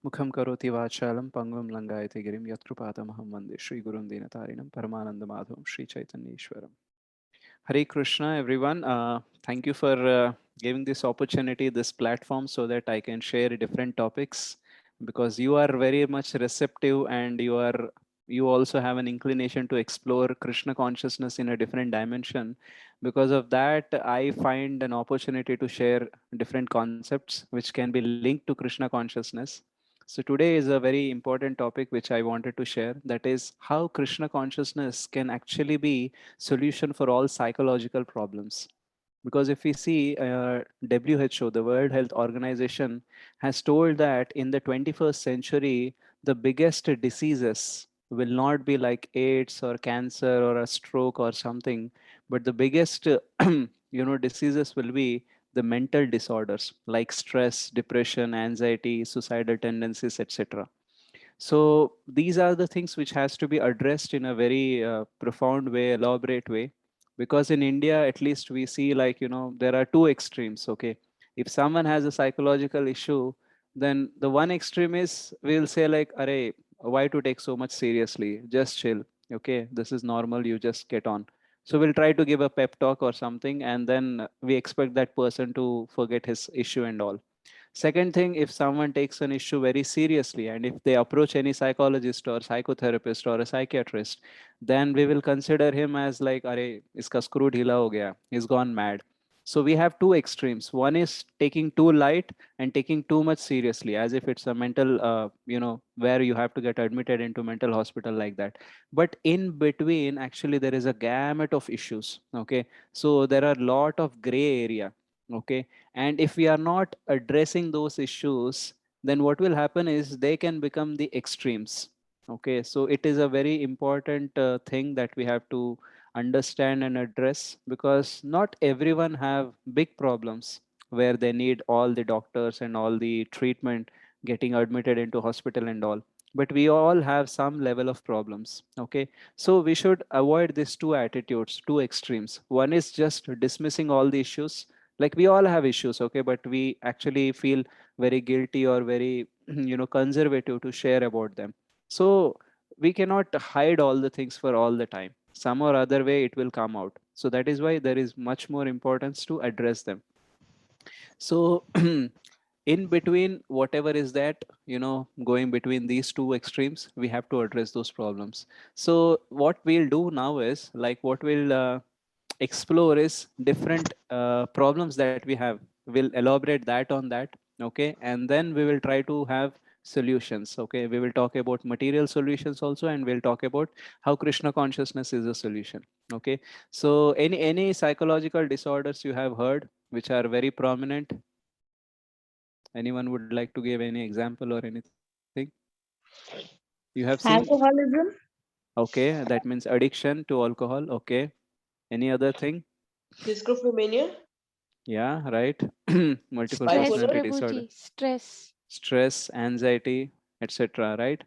Mukham karoti vachalam pangvam langayate girim yatkrupatamaham vande Shri Gurum Dinatarinam Paramanandamadhavam Shri Chaitanya Ishwaram. Hare Krishna, everyone. Thank you for giving this opportunity, this platform, so that I can share different topics, because you are very much receptive and you also have an inclination to explore Krishna consciousness in a different dimension. Because of that, I find an opportunity to share different concepts which can be linked to Krishna consciousness. So today is a very important topic which I wanted to share, that is how Krishna consciousness can actually be solution for all psychological problems. Because if we see, WHO, the World Health Organization, has told that in the 21st century, the biggest diseases will not be like AIDS or cancer or a stroke or something, but the biggest diseases will be the mental disorders like stress, depression, anxiety, suicidal tendencies, etc. So these are the things which has to be addressed in a very profound way, elaborate way, because in India, at least we see, like, there are two extremes. Okay, if someone has a psychological issue, then the one extreme is, we'll say like, "Arey, why to take so much seriously? Just chill. Okay, this is normal. You just get on." So we'll try to give a pep talk or something, and then we expect that person to forget his issue and all. Second thing, if someone takes an issue very seriously and if they approach any psychologist or psychotherapist or a psychiatrist, then we will consider him as like, "Arey, iska screw dhila ho gaya. He's gone mad." So we have two extremes. One is taking too light and taking too much seriously, as if it's a mental, where you have to get admitted into mental hospital like that. But in between, actually, there is a gamut of issues. Okay, so there are a lot of gray area. Okay, and if we are not addressing those issues, then what will happen is they can become the extremes. Okay, so it is a very important thing that we have to understand and address, because not everyone have big problems where they need all the doctors and all the treatment, getting admitted into hospital and all, but we all have some level of problems. Okay, so we should avoid these two attitudes, two extremes. One is just dismissing all the issues, like we all have issues. Okay, but we actually feel very guilty or very conservative to share about them. So we cannot hide all the things for all the time. Some or other way it will come out. So that is why there is much more importance to address them. So in between, whatever is that, going between these two extremes, we have to address those problems. So what we'll do now is, like, what we'll explore is different problems that we have. We'll elaborate that on that. Okay, and then we will try to have solutions. Okay, we will talk about material solutions also, and we'll talk about how Krishna consciousness is a solution. Okay, so any psychological disorders you have heard which are very prominent? Anyone would like to give any example or anything you have seen? Alcoholism. Okay, that means addiction to alcohol. Okay, any other thing? Schizophrenia, Yeah, right. Multiple Stress, bipolar, personality disorder, Prabhuji, stress. stress, anxiety, etc. Right.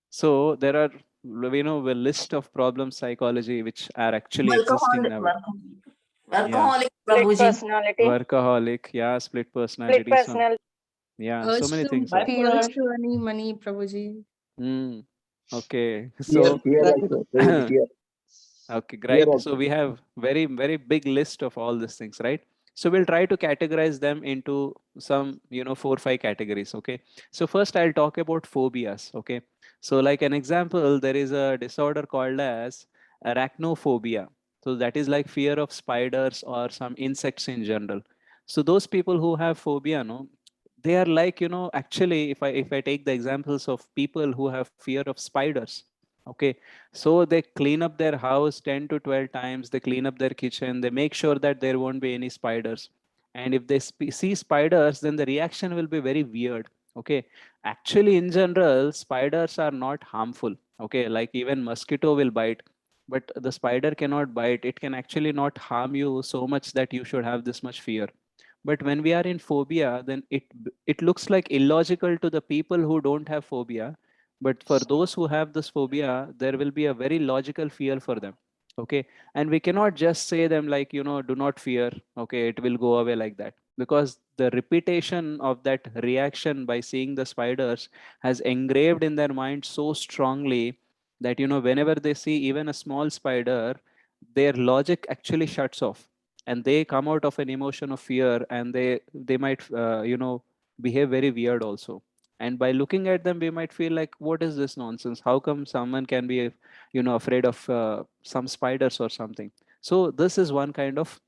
So there are, a list of problem psychology which are actually existing Workaholic. nowadays. Workaholic. Yeah, Workaholic, Split Prabhuji. personality. workaholic. Yeah, split Split personality. So personality. yeah, so Urge many to things are. bipolar, urge to earning money, Prabhuji. Hmm. Okay. Fear, So fear also. Very fear. okay, Fear great. So also. we have very, very big list of all these things, right? So we'll try to categorize them into some, 4 or 5 categories. Okay. So first I'll talk about phobias. Okay. So like an example, there is a disorder called as arachnophobia. So that is like fear of spiders or some insects in general. So those people who have phobia, no, they are like, actually, if I take the examples of people who have fear of spiders. Okay, so they clean up their house 10 to 12 times. They clean up their kitchen. They make sure that there won't be any spiders. And if they see spiders, then the reaction will be very weird. Okay. Actually, in general, spiders are not harmful. Okay. Like even mosquito will bite, but the spider cannot bite. It can actually not harm you so much that you should have this much fear. But when we are in phobia, then it looks like illogical to the people who don't have phobia, but for those who have this phobia, there will be a very logical fear for them. Okay, and we cannot just say them like, do not fear. Okay, it will go away like that. because the repetition of that reaction by seeing the spiders has engraved in their mind so strongly that, whenever they see even a small spider, their logic actually shuts off, and they come out of an emotion of fear, and they might behave very weird also. And by looking at them, we might feel like, what is this nonsense? How come someone can be afraid of some spiders or something? So this is one kind of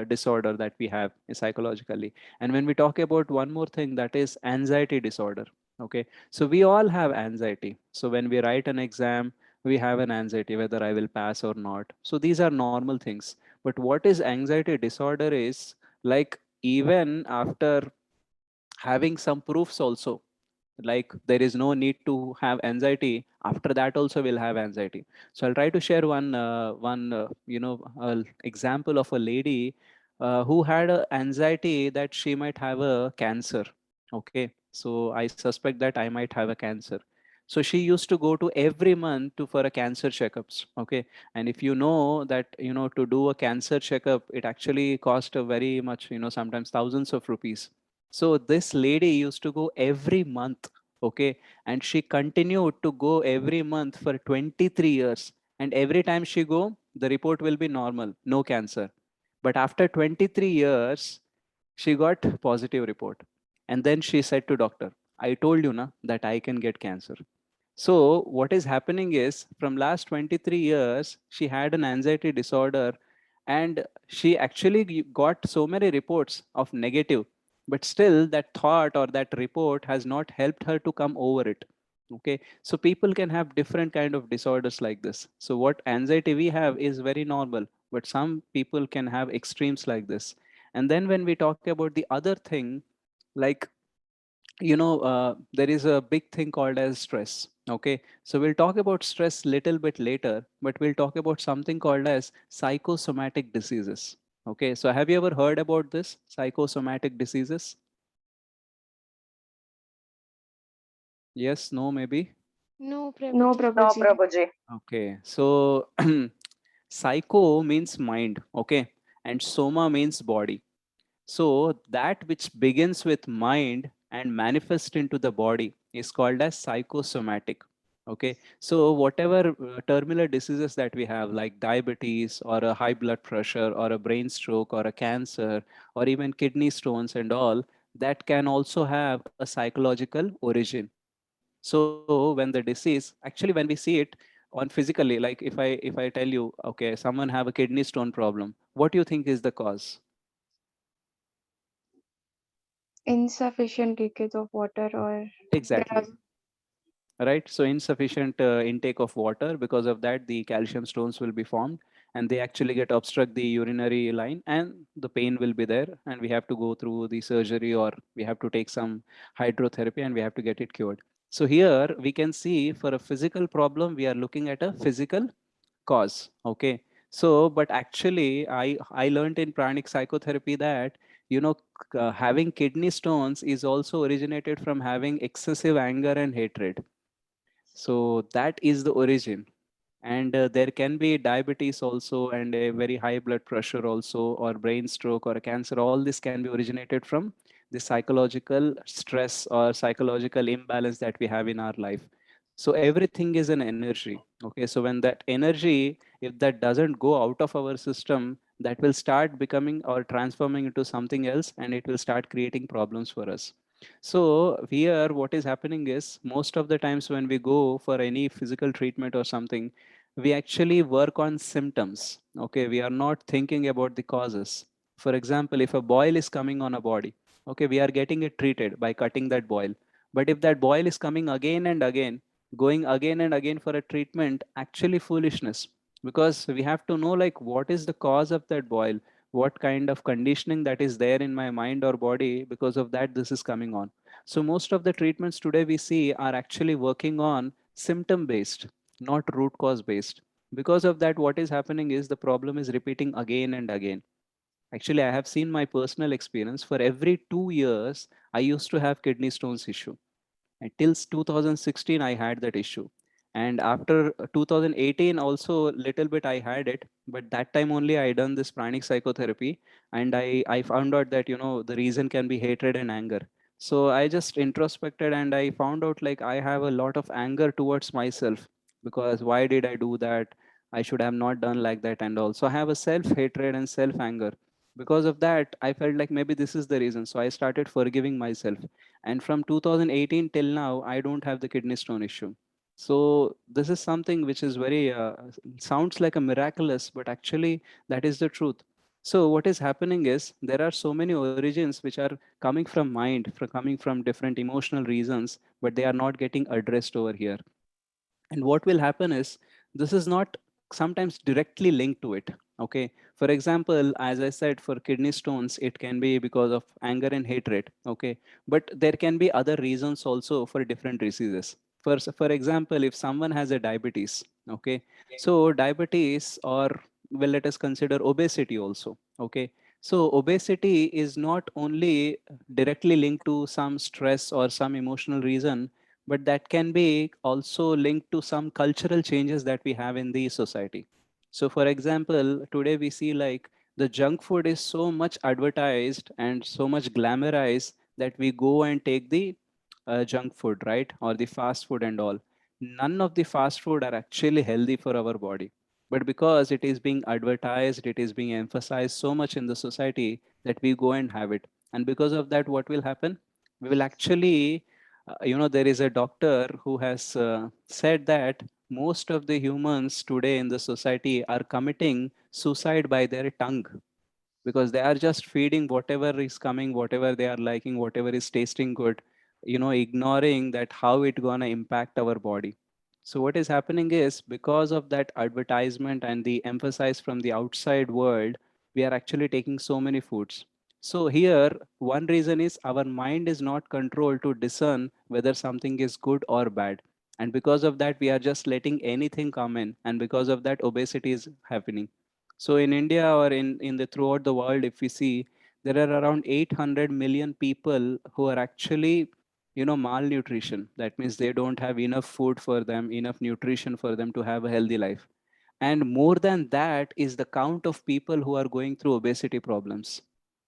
disorder that we have psychologically. And when we talk about one more thing, that is anxiety disorder. Okay, so we all have anxiety. So when we write an exam, we have an anxiety whether I will pass or not. So these are normal things. But what is anxiety disorder is, like, even after having some proofs also, like there is no need to have anxiety, after that also we'll have anxiety. So I'll try to share one example of a lady who had a anxiety that she might have a cancer. Okay, so I suspect that I might have a cancer. So she used to go to every month to for a cancer checkups. Okay, and if you know that, to do a cancer checkup, it actually cost a very much, sometimes thousands of rupees. So this lady used to go every month. Okay, and she continued to go every month for 23 years, and every time she go, the report will be normal, no cancer. But after 23 years, she got positive report, and then she said to doctor, I told you na that I can get cancer. So what is happening is, from last 23 years, she had an anxiety disorder, and she actually got so many reports of negative, but still that thought or that report has not helped her to come over it. Okay, so people can have different kind of disorders like this. So what anxiety we have is very normal, but some people can have extremes like this. And then when we talk about the other thing, like, there is a big thing called as stress. Okay, so we'll talk about stress little bit later, but we'll talk about something called as psychosomatic diseases. Okay, so have you ever heard about this psychosomatic diseases? Yes, no, maybe. No, No, Prabhuji. Prabhuji. Okay, so psycho means mind. Okay, and soma means body. So that which begins with mind and manifests into the body is called as psychosomatic. Okay, so whatever terminal diseases that we have, like diabetes or a high blood pressure or a brain stroke or a cancer or even kidney stones and all, that can also have a psychological origin. So when the disease, actually when we see it on physically, like if I tell you, okay, someone have a kidney stone problem, what do you think is the cause? Insufficient leakage of water, or there Exactly. are Right, so insufficient intake of water, because of that the calcium stones will be formed, and they actually get obstruct the urinary line, and the pain will be there, and we have to go through the surgery, or we have to take some hydrotherapy, and we have to get it cured. So here we can see, for a physical problem we are looking at a physical cause. Okay, so but actually I learned in pranic psychotherapy that, having kidney stones is also originated from having excessive anger and hatred. So that is the origin. And there can be diabetes also, and a very high blood pressure also, or brain stroke or a cancer. All this can be originated from the psychological stress or psychological imbalance that we have in our life. So everything is an energy. Okay, so when that energy, if that doesn't go out of our system, that will start becoming or transforming into something else, and it will start creating problems for us. So here what is happening is, most of the times when we go for any physical treatment or something, we actually work on symptoms. Okay, we are not thinking about the causes. For example, if a boil is coming on a body, okay, we are getting it treated by cutting that boil. But if that boil is coming again and again, going again and again for a treatment, actually foolishness, because we have to know, like, what is the cause of that boil, what kind of conditioning that is there in my mind or body, because of that this is coming on. So most of the treatments today we see are actually working on symptom based, not root cause based. Because of that, what is happening is the problem is repeating again and again. Actually, I have seen my personal experience. For every 2 years, I used to have kidney stones issue. Until 2016, I had that issue. And after 2018, also little bit I had it. but that time only I done this pranic psychotherapy, and I found out that the reason can be hatred and anger. So I just introspected and I found out like I have a lot of anger towards myself, because why did I do that? I should have not done like that, and also I have a self hatred and self anger. Because of that, I felt like maybe this is the reason. So I started forgiving myself, and from 2018 till now I don't have the kidney stone issue. So this is something which is very sounds like a miraculous, but actually that is the truth. So what is happening is there are so many origins which are coming from mind, from coming from different emotional reasons, but they are not getting addressed over here. And what will happen is this is not sometimes directly linked to it. Okay. For example, as I said, for kidney stones, it can be because of anger and hatred. Okay. But there can be other reasons also for different diseases. For example, if someone has a diabetes, okay, so diabetes, or well, let us consider obesity also. Okay. So obesity is not only directly linked to some stress or some emotional reason, but that can be also linked to some cultural changes that we have in the society. So for example, today we see like the junk food is so much advertised and so much glamorized that we go and take the junk food, right, or the fast food and all. None of the fast food are actually healthy for our body, but because it is being advertised, it is being emphasized so much in the society that we go and have it. And because of that, what will happen? We will actually there is a doctor who has said that most of the humans today in the society are committing suicide by their tongue, because they are just feeding whatever is coming, whatever they are liking, whatever is tasting good, ignoring that how it gonna impact our body. So what is happening is because of that advertisement and the emphasis from the outside world, we are actually taking so many foods. So here, one reason is our mind is not controlled to discern whether something is good or bad. And because of that, we are just letting anything come in. And because of that, obesity is happening. So in India, or in the throughout the world, if we see, there are around 800 million people who are actually, malnutrition. That means they don't have enough food for them, enough nutrition for them to have a healthy life. And more than that is the count of people who are going through obesity problems.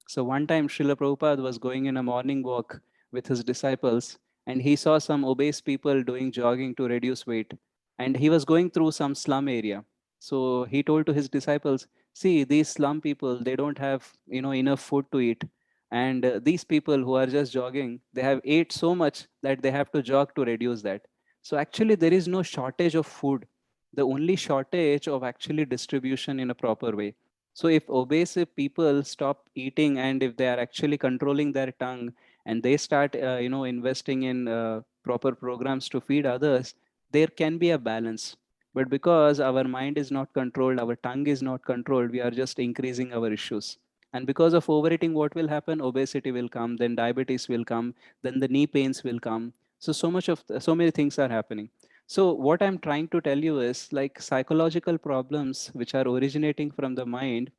So one time Srila Prabhupada was going in a morning walk with his disciples, and he saw some obese people doing jogging to reduce weight. And he was going through some slum area. So he told to his disciples, see, these slum people, they don't have enough food to eat. And these people who are just jogging, they have ate so much that they have to jog to reduce that. So actually there is no shortage of food, the only shortage of actually distribution in a proper way. So if obese people stop eating, and if they are actually controlling their tongue, and they start investing in proper programs to feed others, there can be a balance. But because our mind is not controlled, our tongue is not controlled, we are just increasing our issues. And because of overeating, what will happen? Obesity will come, then diabetes will come, then the knee pains will come. So many things are happening. So what I'm trying to tell you is like psychological problems which are originating from the mind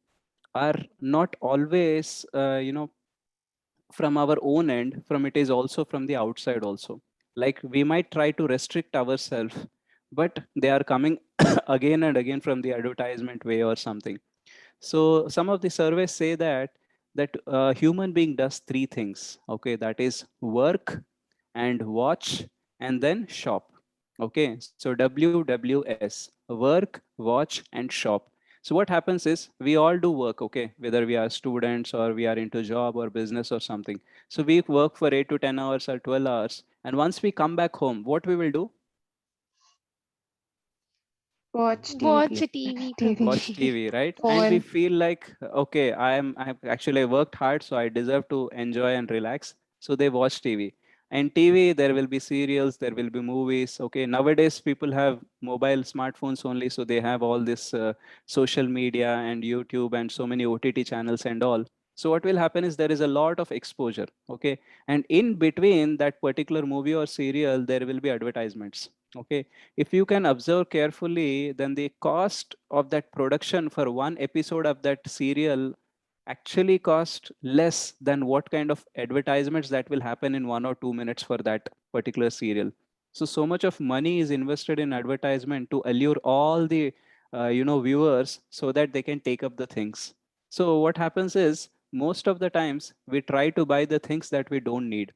are not always, from our own end, from it is also from the outside also. Like we might try to restrict ourselves, but they are coming again and again from the advertisement way or something. So some of the surveys say that human being does three things. Okay, that is work and watch and then shop. Okay, so WWS, work, watch, and shop. So what happens is we all do work, okay, whether we are students or we are into job or business or something. So we work for 8 to 10 hours or 12 hours. And once we come back home, what we will do? Watch Watch TV. TV, TV. Watch Prabhuji. TV, right? And we Phone. feel like, okay, I've actually worked hard, so I deserve to enjoy and relax. So they watch TV. And TV, there will be serials, there will be movies. Okay, nowadays people have mobile smartphones only, so they have all this social media and YouTube and so many OTT channels and all. So what will happen is there is a lot of exposure. Okay, and in between that particular movie or serial, there will be advertisements. Okay, if you can observe carefully, then the cost of that production for one episode of that serial actually cost less than what kind of advertisements that will happen in 1 or 2 minutes for that particular serial. So much of money is invested in advertisement to allure all the viewers so that they can take up the things. So what happens is most of the times we try to buy the things that we don't need.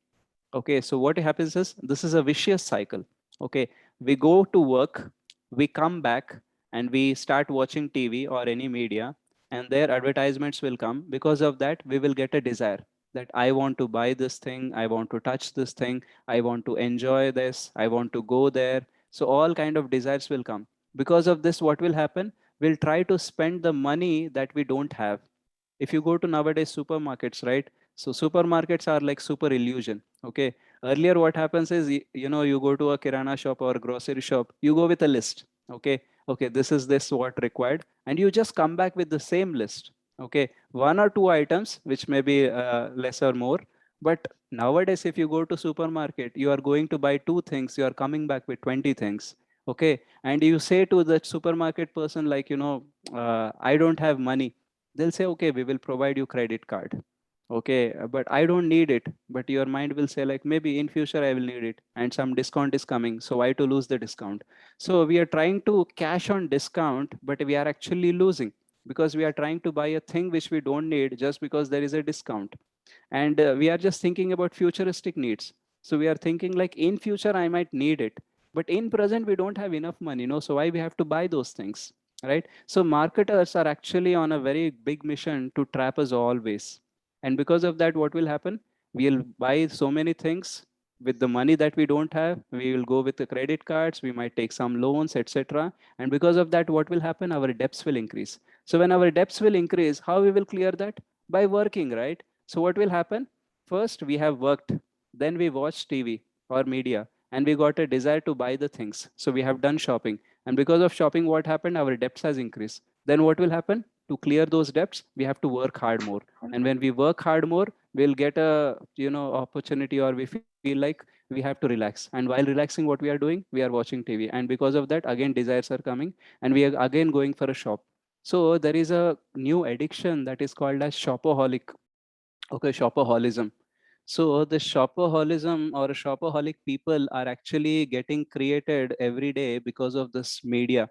Okay, so what happens is this is a vicious cycle. Okay, we go to work, we come back, and we start watching TV or any media, and their advertisements will come. Because of that, we will get a desire that I want to buy this thing, I want to touch this thing, I want to enjoy this, I want to go there. So all kind of desires will come. Because of this, what will happen? We'll try to spend the money that we don't have. If you go to nowadays supermarkets, right? So supermarkets are like super illusion. Okay, earlier what happens is you go to a kirana shop or grocery shop, you go with a list. Okay, okay, this what required, and you just come back with the same list. Okay, one or two items which may be less or more. But nowadays if you go to supermarket, you are going to buy two things, you are coming back with 20 things. Okay, and you say to the supermarket person like, I don't have money. They'll say, okay, we will provide you credit card. Okay, but I don't need it. But your mind will say like, maybe in future I will need it and some discount is coming, so why to lose the discount? So we are trying to cash on discount, but we are actually losing because we are trying to buy a thing which we don't need just because there is a discount. And we are just thinking about futuristic needs. So we are thinking like in future I might need it, but in present we don't have enough money, so why we have to buy those things, right? So marketers are actually on a very big mission to trap us always. And because of that, what will happen? We'll buy so many things with the money that we don't have. We will go with the credit cards, we might take some loans, etc. And because of that, what will happen? Our debts will increase. So when our debts will increase, how we will clear that? By working, right? So what will happen? First, we have worked, then we watch TV or media, and we got a desire to buy the things. So we have done shopping. And because of shopping, what happened? Our debts has increased. Then what will happen? To clear those debts, we have to work hard more. And when we work hard more, we'll get a opportunity, or we feel like we have to relax. And while relaxing, what we are doing? We are watching TV. And because of that, again, desires are coming, and we are again going for a shop. So there is a new addiction that is called as shopaholic. Okay, shopaholicism. So the shopaholicism or shopaholic people are actually getting created every day because of this media,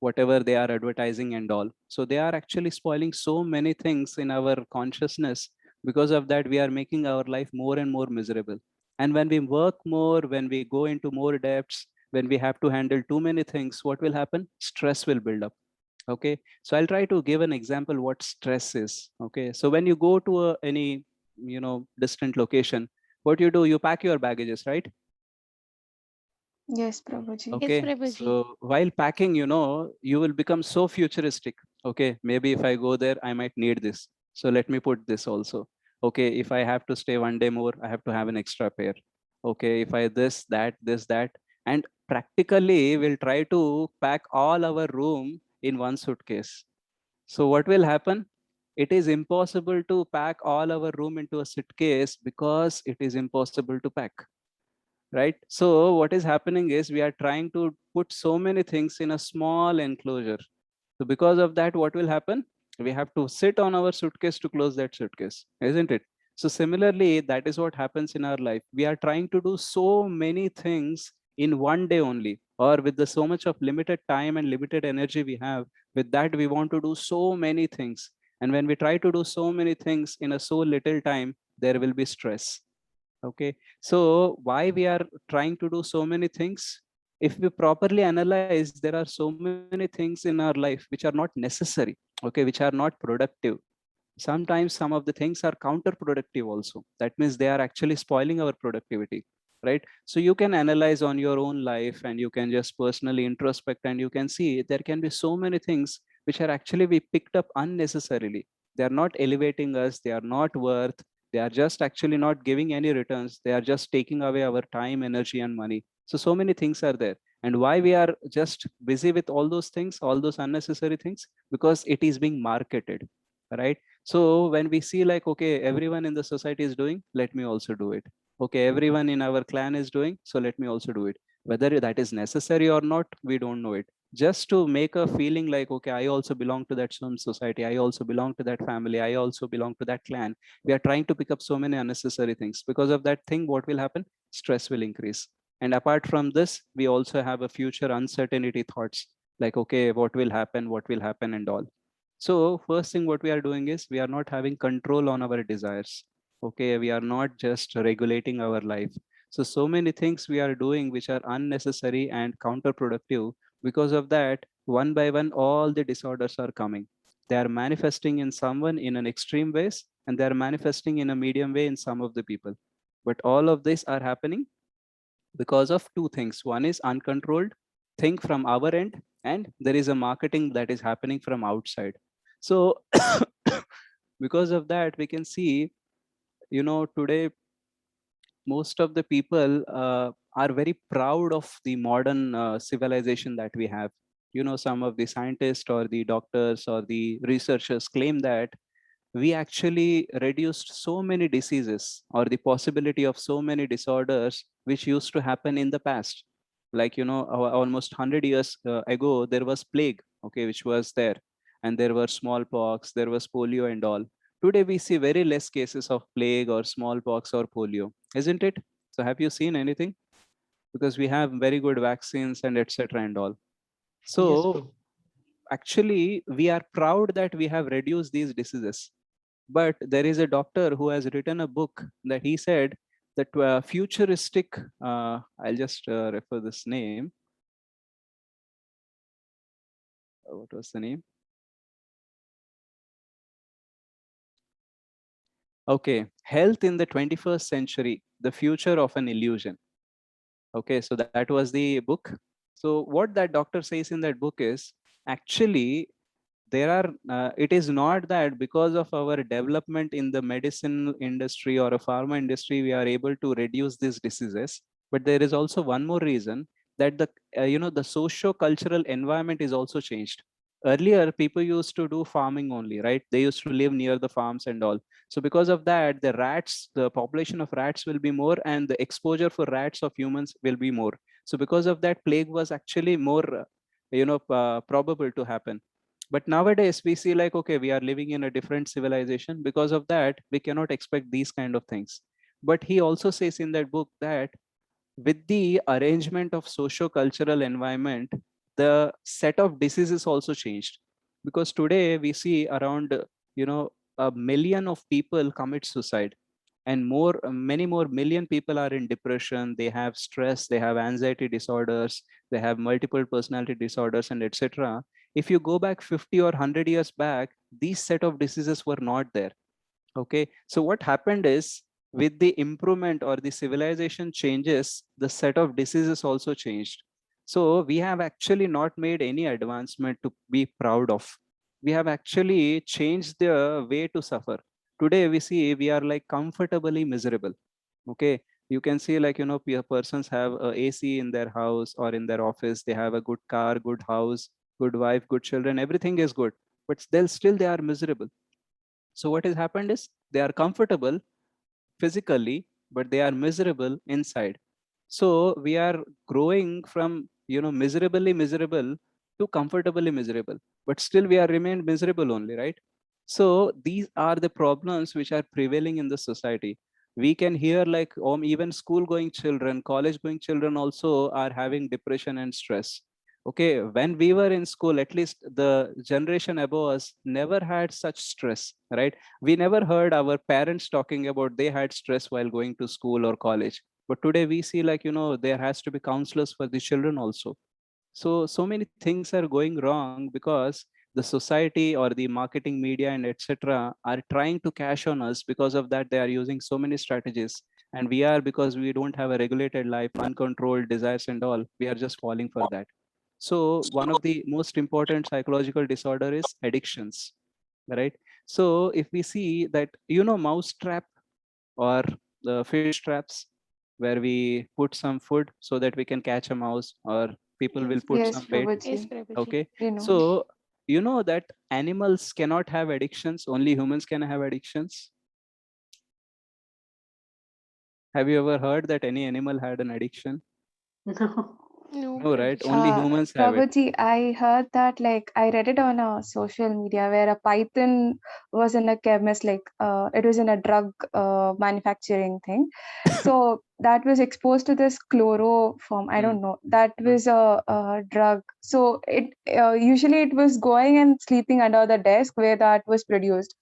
whatever they are advertising and all. So they are actually spoiling so many things in our consciousness. Because of that, we are making our life more and more miserable. And when we work more, when we go into more debts, when we have to handle too many things, what will happen? Stress will build up. Okay, so I'll try to give an example what stress is. Okay, so when you go to any distant location, what you do? You pack your baggages, right? Yes, Prabhuji. Yes, Okay, Prabhuji. so while packing, you will become so futuristic. Okay, maybe if I go there, I might need this. So let me put this also. Okay, if I have to stay one day more, I have to have an extra pair. Okay, if I this, that, and practically we'll try to pack all our room in one suitcase. So what will happen? It is impossible to pack all our room into a suitcase because it is impossible to pack, right? So what is happening is we are trying to put so many things in a small enclosure. So because of that, what will happen? We have to sit on our suitcase to close that suitcase, isn't it? So similarly, that is what happens in our life. We are trying to do so many things in one day only, or with the so much of limited time and limited energy we have. With that, we want to do so many things. And when we try to do so many things in a so little time, there will be stress. Okay, so why we are trying to do so many things? If we properly analyze, there are so many things in our life which are not necessary, okay, which are not productive. Sometimes some of the things are counterproductive also. That means they are actually spoiling our productivity, right? So you can analyze on your own life, and you can just personally introspect, and you can see there can be so many things which are actually we picked up unnecessarily. They are not elevating us, they are not worth, they are just actually not giving any returns, they are just taking away our time, energy, and money. So many things are there. And why we are just busy with all those things, all those unnecessary things? Because it is being marketed, right? So when we see like, okay, everyone in the society is doing, let me also do it. Okay, everyone in our clan is doing, so let me also do it. Whether that is necessary or not, we don't know it. Just to make a feeling like, okay, I also belong to that some society, I also belong to that family, I also belong to that clan. We are trying to pick up so many unnecessary things. Because of that thing, what will happen? Stress will increase. And apart from this, we also have a future uncertainty thoughts. like, okay, what will happen and all. So first thing what we are doing is we are not having control on our desires. Okay, we are not just regulating our life. So many things we are doing which are unnecessary and counterproductive. Because of that, one by one, all the disorders are coming. They are manifesting in someone in an extreme ways, and they are manifesting in a medium way in some of the people. But all of these are happening because of two things. One is uncontrolled thing from our end, and there is a marketing that is happening from outside. So because of that, we can see, today most of the people are very proud of the modern civilization that we have. Some of the scientists or the doctors or the researchers claim that we actually reduced so many diseases or the possibility of so many disorders which used to happen in the past. Like, almost 100 years ago, there was plague, okay, which was there. And there were smallpox, there was polio and all. Today, we see very less cases of plague or smallpox or polio, isn't it? So have you seen anything? Because we have very good vaccines and etc. and all. Yes, So bro. actually, we are proud that we have reduced these diseases. But there is a doctor who has written a book that he said that futuristic, I'll just refer this name. What was the name? Okay, Health in the 21st Century, the Future of an Illusion. Okay, so that was the book. So what that doctor says in that book is, actually, it is not that because of our development in the medicine industry or a pharma industry we are able to reduce these diseases, but there is also one more reason, that the socio-cultural environment is also changed. Earlier people used to do farming only, right? They used to live near the farms and all. So because of that, the population of rats will be more, and the exposure for rats of humans will be more. So because of that, plague was actually more probable to happen. But nowadays we see like, okay, we are living in a different civilization. Because of that, we cannot expect these kind of things. But he also says in that book that with the arrangement of socio-cultural environment, the set of diseases also changed. Because today we see around, a million of people commit suicide, and many more million people are in depression. They have stress, they have anxiety disorders, they have multiple personality disorders, and etc. If you go back 50 or 100 years back, these set of diseases were not there. Okay, so what happened is, with the improvement or the civilization changes, the set of diseases also changed. So we have actually not made any advancement to be proud of. We have actually changed the way to suffer. Today we see we are like comfortably miserable. Okay, you can see like, persons have a AC in their house or in their office. They have a good car, good house, good wife, good children. Everything is good, but still they are miserable. So what has happened is, they are comfortable physically, but they are miserable inside. So we are growing from, miserably miserable to comfortably miserable, but still we are remained miserable only, right? So these are the problems which are prevailing in the society. We can hear like, even school going children, college going children also are having depression and stress. Okay, when we were in school, at least the generation above us never had such stress, right? We never heard our parents talking about they had stress while going to school or college. But today we see like, there has to be counselors for the children also. So many things are going wrong because the society or the marketing media and etc. are trying to cash on us. Because of that, they are using so many strategies. And we are, because we don't have a regulated life, uncontrolled desires and all, we are just falling for that. So one of the most important psychological disorder is addictions, right? So if we see that, mouse trap or the fish traps, where we put some food so that we can catch a mouse, or people will put Yes, some bait. Yes, Prabhuji. Prabhuji. Okay, You know. so you know that animals cannot have addictions, only humans can have addictions. Have you ever heard that any animal had an addiction? No. No, No, right? Only Uh, humans have it. Prabhuji, I heard that, like, I read it on a social media where a python was in a chemist, like, it was in a drug manufacturing thing. So that was exposed to this chloroform. I Hmm. don't know. That was a drug. So it usually it was going and sleeping under the desk where that was produced.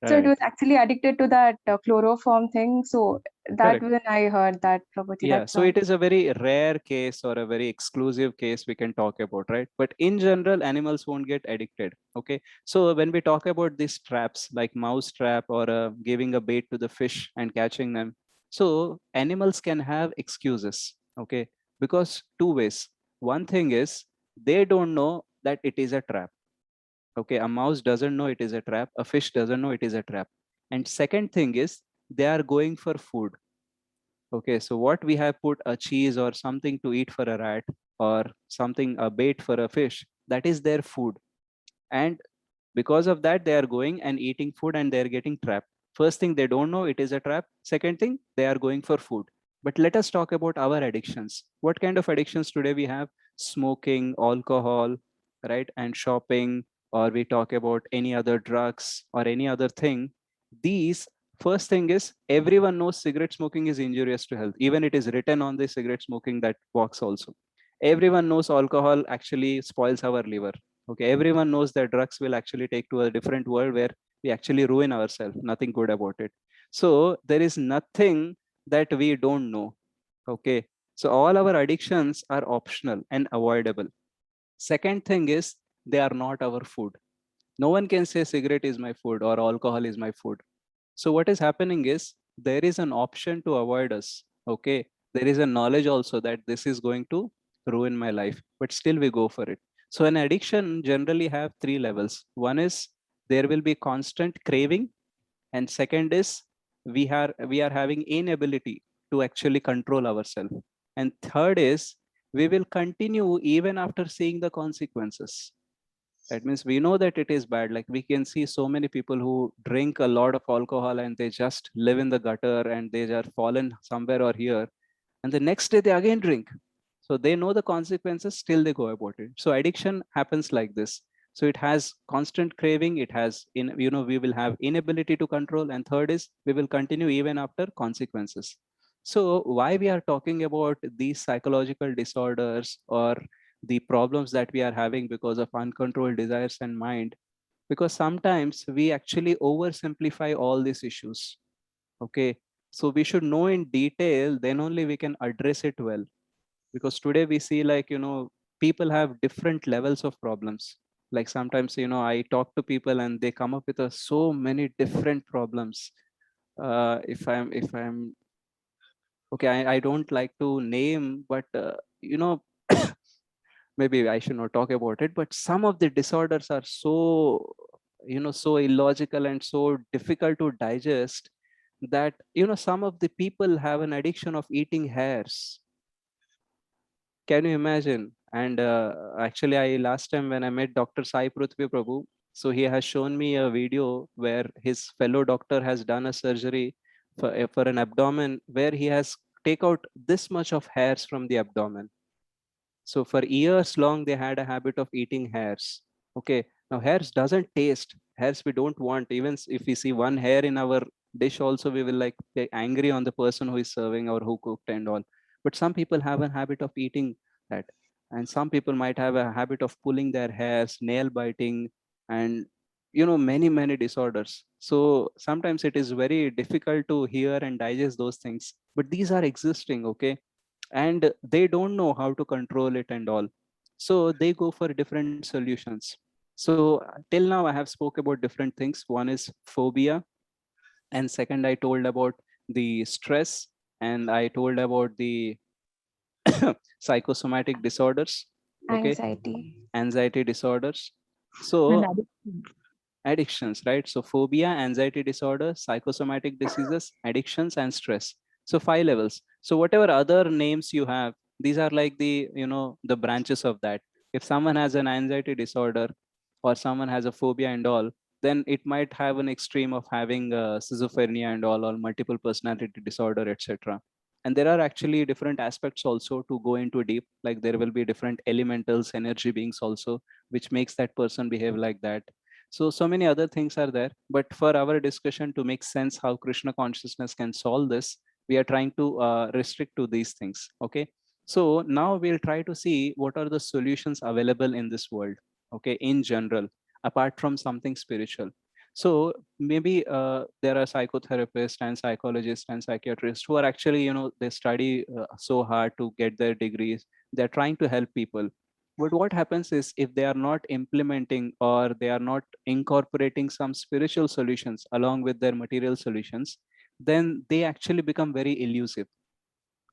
So it Right. was actually addicted to that chloroform thing. So that Correct. when I heard that, Prabhuji, Yeah, that's so why. it is a very rare case or a very exclusive case we can talk about, right? But in general, animals won't get addicted. Okay, so when we talk about these traps like mouse trap or giving a bait to the fish and catching them, so animals can have excuses. Okay, because two ways. One thing is they don't know that it is a trap. Okay, a mouse doesn't know it is a trap, a fish doesn't know it is a trap. And second thing is they are going for food. Okay, so what we have put a cheese or something to eat for a rat or something, a bait for a fish, that is their food. And because of that, they are going and eating food and they are getting trapped. First thing, they don't know it is a trap. Second thing, they are going for food. But let us talk about our addictions. What kind of addictions today we have? Smoking, alcohol, right? And shopping, or we talk about any other drugs or any other thing. These, first thing is everyone knows cigarette smoking is injurious to health. Even it is written on the cigarette smoking that box also. Everyone knows alcohol actually spoils our liver. Okay, everyone knows that drugs will actually take to a different world where we actually ruin ourselves. Nothing good about it. So there is nothing that we don't know. Okay, so all our addictions are optional and avoidable. Second thing is they are not our food. No one can say cigarette is my food or alcohol is my food. So what is happening is there is an option to avoid us. Okay, there is a knowledge also that this is going to ruin my life, but still we go for it. So an addiction generally have three levels. One is there will be constant craving, and second is we are having inability to actually control ourselves, and third is we will continue even after seeing the consequences. That means we know that it is bad. Like we can see so many people who drink a lot of alcohol and they just live in the gutter and they are fallen somewhere or here. And the next day they again drink. So they know the consequences, still they go about it. So addiction happens like this. So it has constant craving. It has we will have inability to control. And third is we will continue even after consequences. So why we are talking about these psychological disorders or the problems that we are having because of uncontrolled desires and mind, because sometimes we actually oversimplify all these issues. Okay, so we should know in detail, then only we can address it well. Because today we see, like, people have different levels of problems. Like sometimes, I talk to people and they come up with so many different problems. If I'm okay, I don't like to name, but maybe I should not talk about it, but some of the disorders are so, so illogical and so difficult to digest that, some of the people have an addiction of eating hairs. Can you imagine? And actually, last time when I met Dr. Sai Prithvi Prabhu, so he has shown me a video where his fellow doctor has done a surgery for an abdomen where he has take out this much of hairs from the abdomen. So for years long, they had a habit of eating hairs. Okay, now hairs doesn't taste. Hairs we don't want. Even if we see one hair in our dish, also we will like get angry on the person who is serving or who cooked and all. But some people have a habit of eating that, and some people might have a habit of pulling their hairs, nail biting, and many disorders. So sometimes it is very difficult to hear and digest those things. But these are existing. Okay, and they don't know how to control it and all, so they go for different solutions. So till now I have spoke about different things. One is phobia, and second I told about the stress, and I told about the psychosomatic disorders. Okay, Anxiety. anxiety disorders. And So addiction. addictions, right? So phobia, anxiety disorder, psychosomatic diseases, addictions, and stress. So 5 levels. So whatever other names you have, these are like the the branches of that. If someone has an anxiety disorder or someone has a phobia and all, then it might have an extreme of having schizophrenia and all, or multiple personality disorder, etc. And there are actually different aspects also to go into deep, like there will be different elementals, energy beings also, which makes that person behave like that. So many other things are there. But for our discussion to make sense how Krishna consciousness can solve this, we are trying to restrict to these things. Okay. So now we'll try to see what are the solutions available in this world. Okay. In general, apart from something spiritual. So maybe there are psychotherapists and psychologists and psychiatrists who are actually, they study so hard to get their degrees. They're trying to help people. But what happens is if they are not implementing or they are not incorporating some spiritual solutions along with their material solutions, then they actually become very elusive.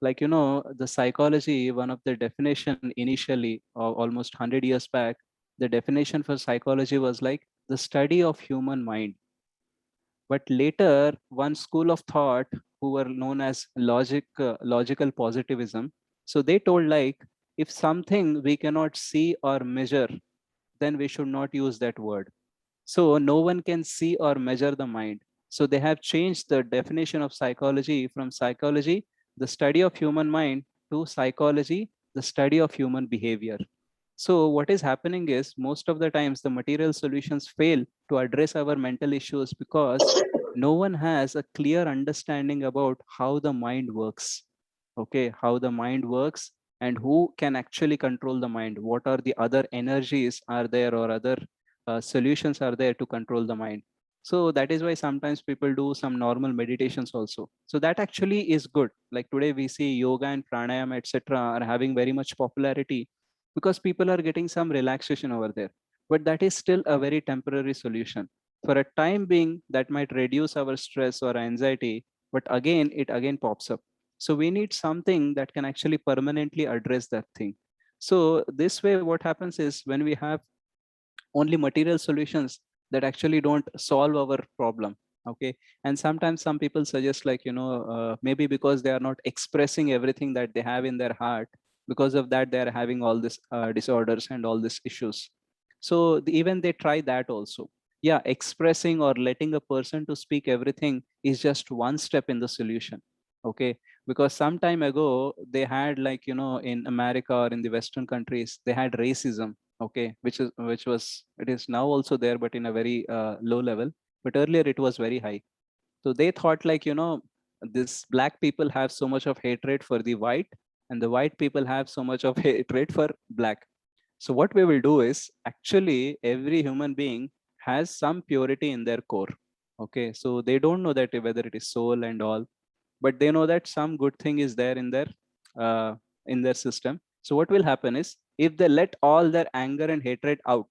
Like, the psychology, one of the definition initially, almost 100 years back, the definition for psychology was like the study of human mind. But later, one school of thought who were known as logical positivism, so they told like, if something we cannot see or measure, then we should not use that word. So no one can see or measure the mind. So they have changed the definition of psychology from psychology, the study of human mind, to psychology, the study of human behavior. So what is happening is most of the times the material solutions fail to address our mental issues because no one has a clear understanding about how the mind works. Okay, how the mind works and who can actually control the mind. What are the other energies are there or other solutions are there to control the mind. So that is why sometimes people do some normal meditations also. So that actually is good. Like today we see yoga and pranayama, etc., are having very much popularity because people are getting some relaxation over there. But that is still a very temporary solution. For a time being, that might reduce our stress or anxiety, but again, it again pops up. So we need something that can actually permanently address that thing. So this way, what happens is when we have only material solutions that actually don't solve our problem. Okay. And sometimes some people suggest like, maybe because they are not expressing everything that they have in their heart, because of that, they are having all these disorders and all these issues. So even they try that also. Yeah, expressing or letting a person to speak everything is just one step in the solution. Okay. Because some time ago, they had like, in America or in the Western countries, they had racism. Okay, which was it is now also there, but in a very low level. But earlier it was very high. So they thought like, this black people have so much of hatred for the white, and the white people have so much of hatred for black. So what we will do is actually every human being has some purity in their core. Okay, so they don't know that whether it is soul and all, but they know that some good thing is there uh, in their system. So what will happen is if they let all their anger and hatred out,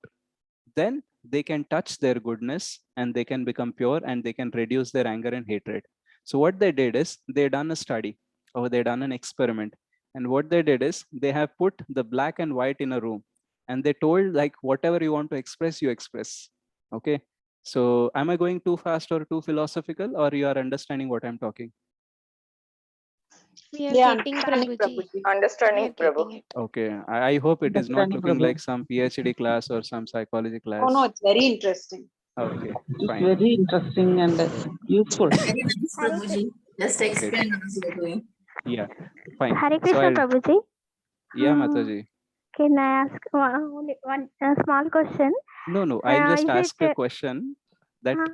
then they can touch their goodness and they can become pure and they can reduce their anger and hatred. So what they did is they done a study or they done an experiment. And what they did is they have put the black and white in a room and they told like whatever you want to express, you express. Okay. So am I going too fast or too philosophical, or you are understanding what I'm talking? We are Yeah, getting understanding, Prabhuji. Prabhuji. We are Understanding, Prabhu. getting it. Okay, I hope it is not Understanding, looking Prabhu. like some PhD class or some psychology Oh class. no, it's very interesting. Okay, It's fine. very interesting and useful. Very nice, Prabhuji. Just Great. explain as you're doing. Yeah, fine. Hare So Krishna, I'll, Prabhuji. yeah, Mataji. Can I ask only one small question? No, I'll just Is ask a it question that uh,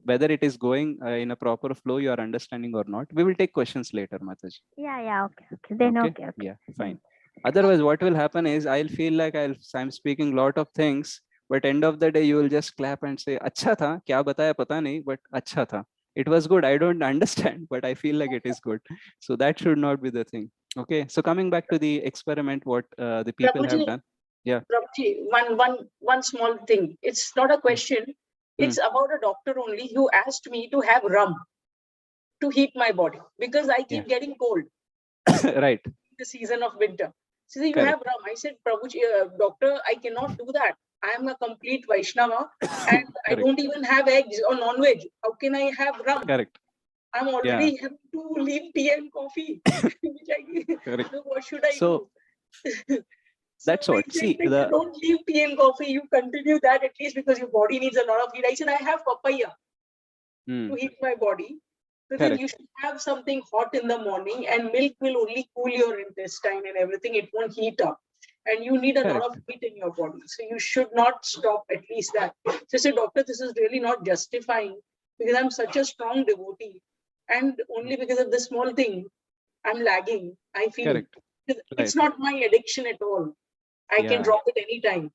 whether it is going in a proper flow, you are understanding or not. We will take questions later, Mataji. yeah, okay. Then okay. Yeah, fine. Otherwise, what will happen is I'll feel like I'm speaking lot of things, but end of the day you will just clap and say, "Acha tha, kya bataya pata nahi, but acha tha." It was good. I don't understand, but I feel like it is good. So that should not be the thing. Okay. So coming back to the experiment, what the people have Prabhuji, done. Yeah. Prabhuji, one small thing. It's not a question. It's about a doctor only who asked me to have rum to heat my body because I keep getting cold Right. in the season of winter. So you Correct. have rum. I said, Prabhuji, doctor, I cannot do that. I am a complete Vaishnava and I don't even have eggs or non-veg. How can I have rum? Correct. I'm already having to leave tea and coffee. Correct. So what should I So do? that's So what. he said, See, you don't leave tea and coffee, you continue that at least because your body needs a lot of heat. I said, I have papaya to heat my body. So then Correct. you should have something hot in the morning, and milk will only cool your intestine and everything. It won't heat up. And you need a lot of Correct. heat in your body. So you should not stop at least that. So I say, doctor, this is really not justifying because I'm such a strong devotee. And only because of this small thing, I'm lagging. I feel Correct. it's Right. not my addiction at all. I can Yeah. drop it anytime.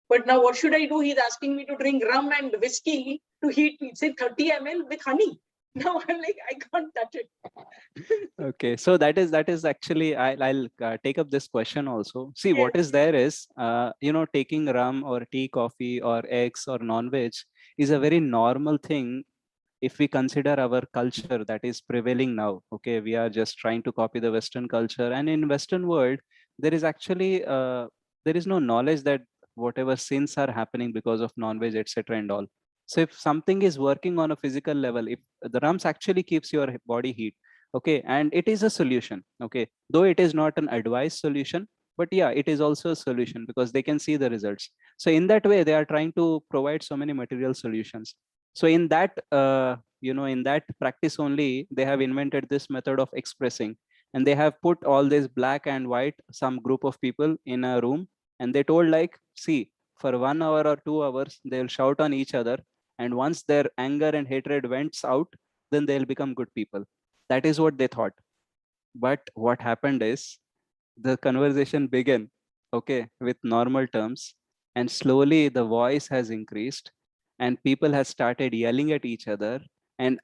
But now what should I do? He's asking me to drink rum and whiskey to heat me. Say 30 ml with honey. Now I'm like, I can't touch it. Okay, so that is actually I'll take up this question also. See, what Yes. is there is taking rum or tea, coffee or eggs or non-veg is a very normal thing if we consider our culture that is prevailing now. Okay, we are just trying to copy the Western culture, and in Western world there is actually there is no knowledge that whatever sins are happening because of non-veg, etc. and all. So if something is working on a physical level, if the rums actually keeps your body heat, okay, and it is a solution, okay, though it is not an advice solution, but yeah, it is also a solution because they can see the results. So in that way they are trying to provide so many material solutions. So in that in that practice only they have invented this method of expressing, and they have put all this black and white, some group of people in a room, and they told like, see, for 1 hour or 2 hours they'll shout on each other, and once their anger and hatred vents out, then they'll become good people. That is what they thought. But what happened is the conversation began, okay, with normal terms, and slowly the voice has increased, and people have started yelling at each other, and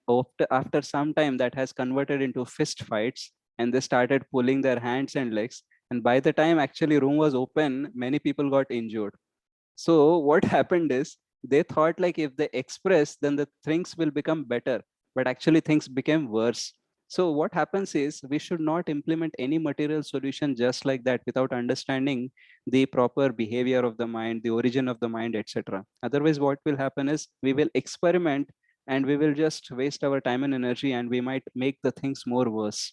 after some time that has converted into fist fights, and they started pulling their hands and legs, and by the time actually room was open, many people got injured. So what happened is they thought like if they express, then the things will become better, but actually things became worse. So what happens is we should not implement any material solution just like that without understanding the proper behavior of the mind, the origin of the mind, etc. Otherwise, what will happen is we will experiment and we will just waste our time and energy, and we might make the things more worse.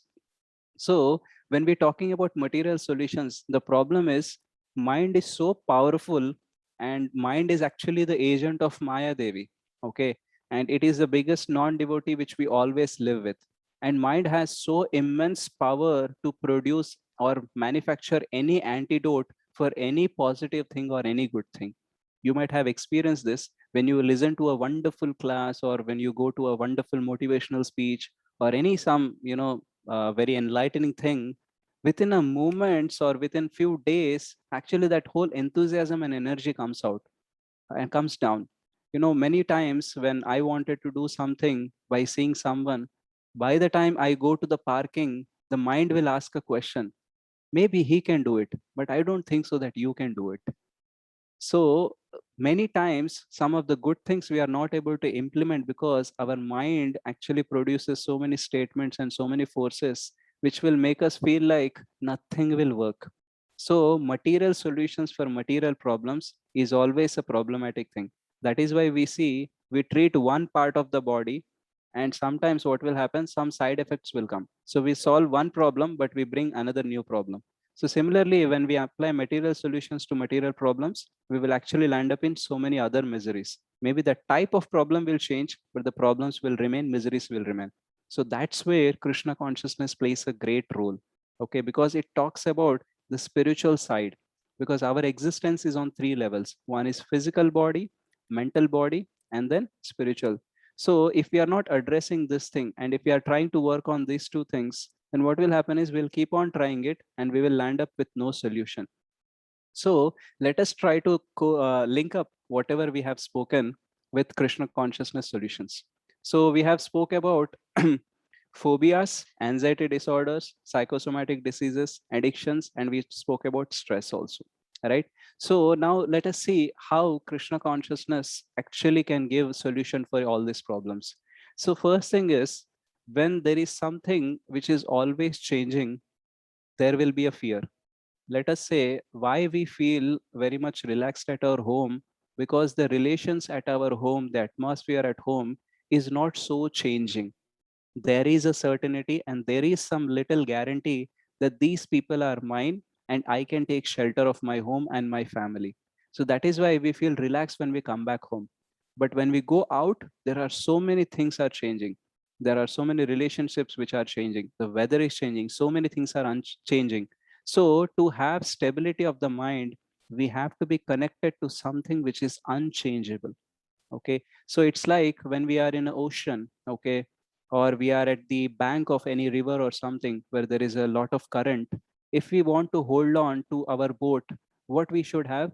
So when we're talking about material solutions, the problem is mind is so powerful, and mind is actually the agent of Maya Devi. Okay. And it is the biggest non-devotee which we always live with. And mind has so immense power to produce or manufacture any antidote for any positive thing or any good thing. You might have experienced this when you listen to a wonderful class, or when you go to a wonderful motivational speech, or any some very enlightening thing. Within a moments or within few days, actually that whole enthusiasm and energy comes out and comes down. Many times when I wanted to do something by seeing someone, by the time I go to the parking, the mind will ask a question. Maybe he can do it, but I don't think so that you can do it. So many times, some of the good things we are not able to implement because our mind actually produces so many statements and so many forces which will make us feel like nothing will work. So material solutions for material problems is always a problematic thing. That is why we treat one part of the body, and sometimes what will happen, some side effects will come. So we solve one problem, but we bring another new problem. So similarly, when we apply material solutions to material problems, we will actually land up in so many other miseries. Maybe the type of problem will change, but the problems will remain, miseries will remain. So that's where Krishna consciousness plays a great role. Okay, because it talks about the spiritual side, because our existence is on three levels. One is physical body, mental body, and then spiritual. So if we are not addressing this thing, and if we are trying to work on these two things, then what will happen is we'll keep on trying it and we will land up with no solution. So let us try to link up whatever we have spoken with Krishna consciousness solutions. So we have spoke about phobias, anxiety disorders, psychosomatic diseases, addictions, and we spoke about stress also. Right. So now let us see how Krishna consciousness actually can give a solution for all these problems. So first thing is, when there is something which is always changing, there will be a fear. Let us say why we feel very much relaxed at our home, because the relations at our home, the atmosphere at home is not so changing. There is a certainty and there is some little guarantee that these people are mine and I can take shelter of my home and my family. So that is why we feel relaxed when we come back home. But when we go out, there are so many things are changing. There are so many relationships which are changing. The weather is changing. So many things are changing. So to have stability of the mind, we have to be connected to something which is unchangeable. Okay, so it's like when we are in an ocean, okay, or we are at the bank of any river or something where there is a lot of current. If we want to hold on to our boat, what we should have?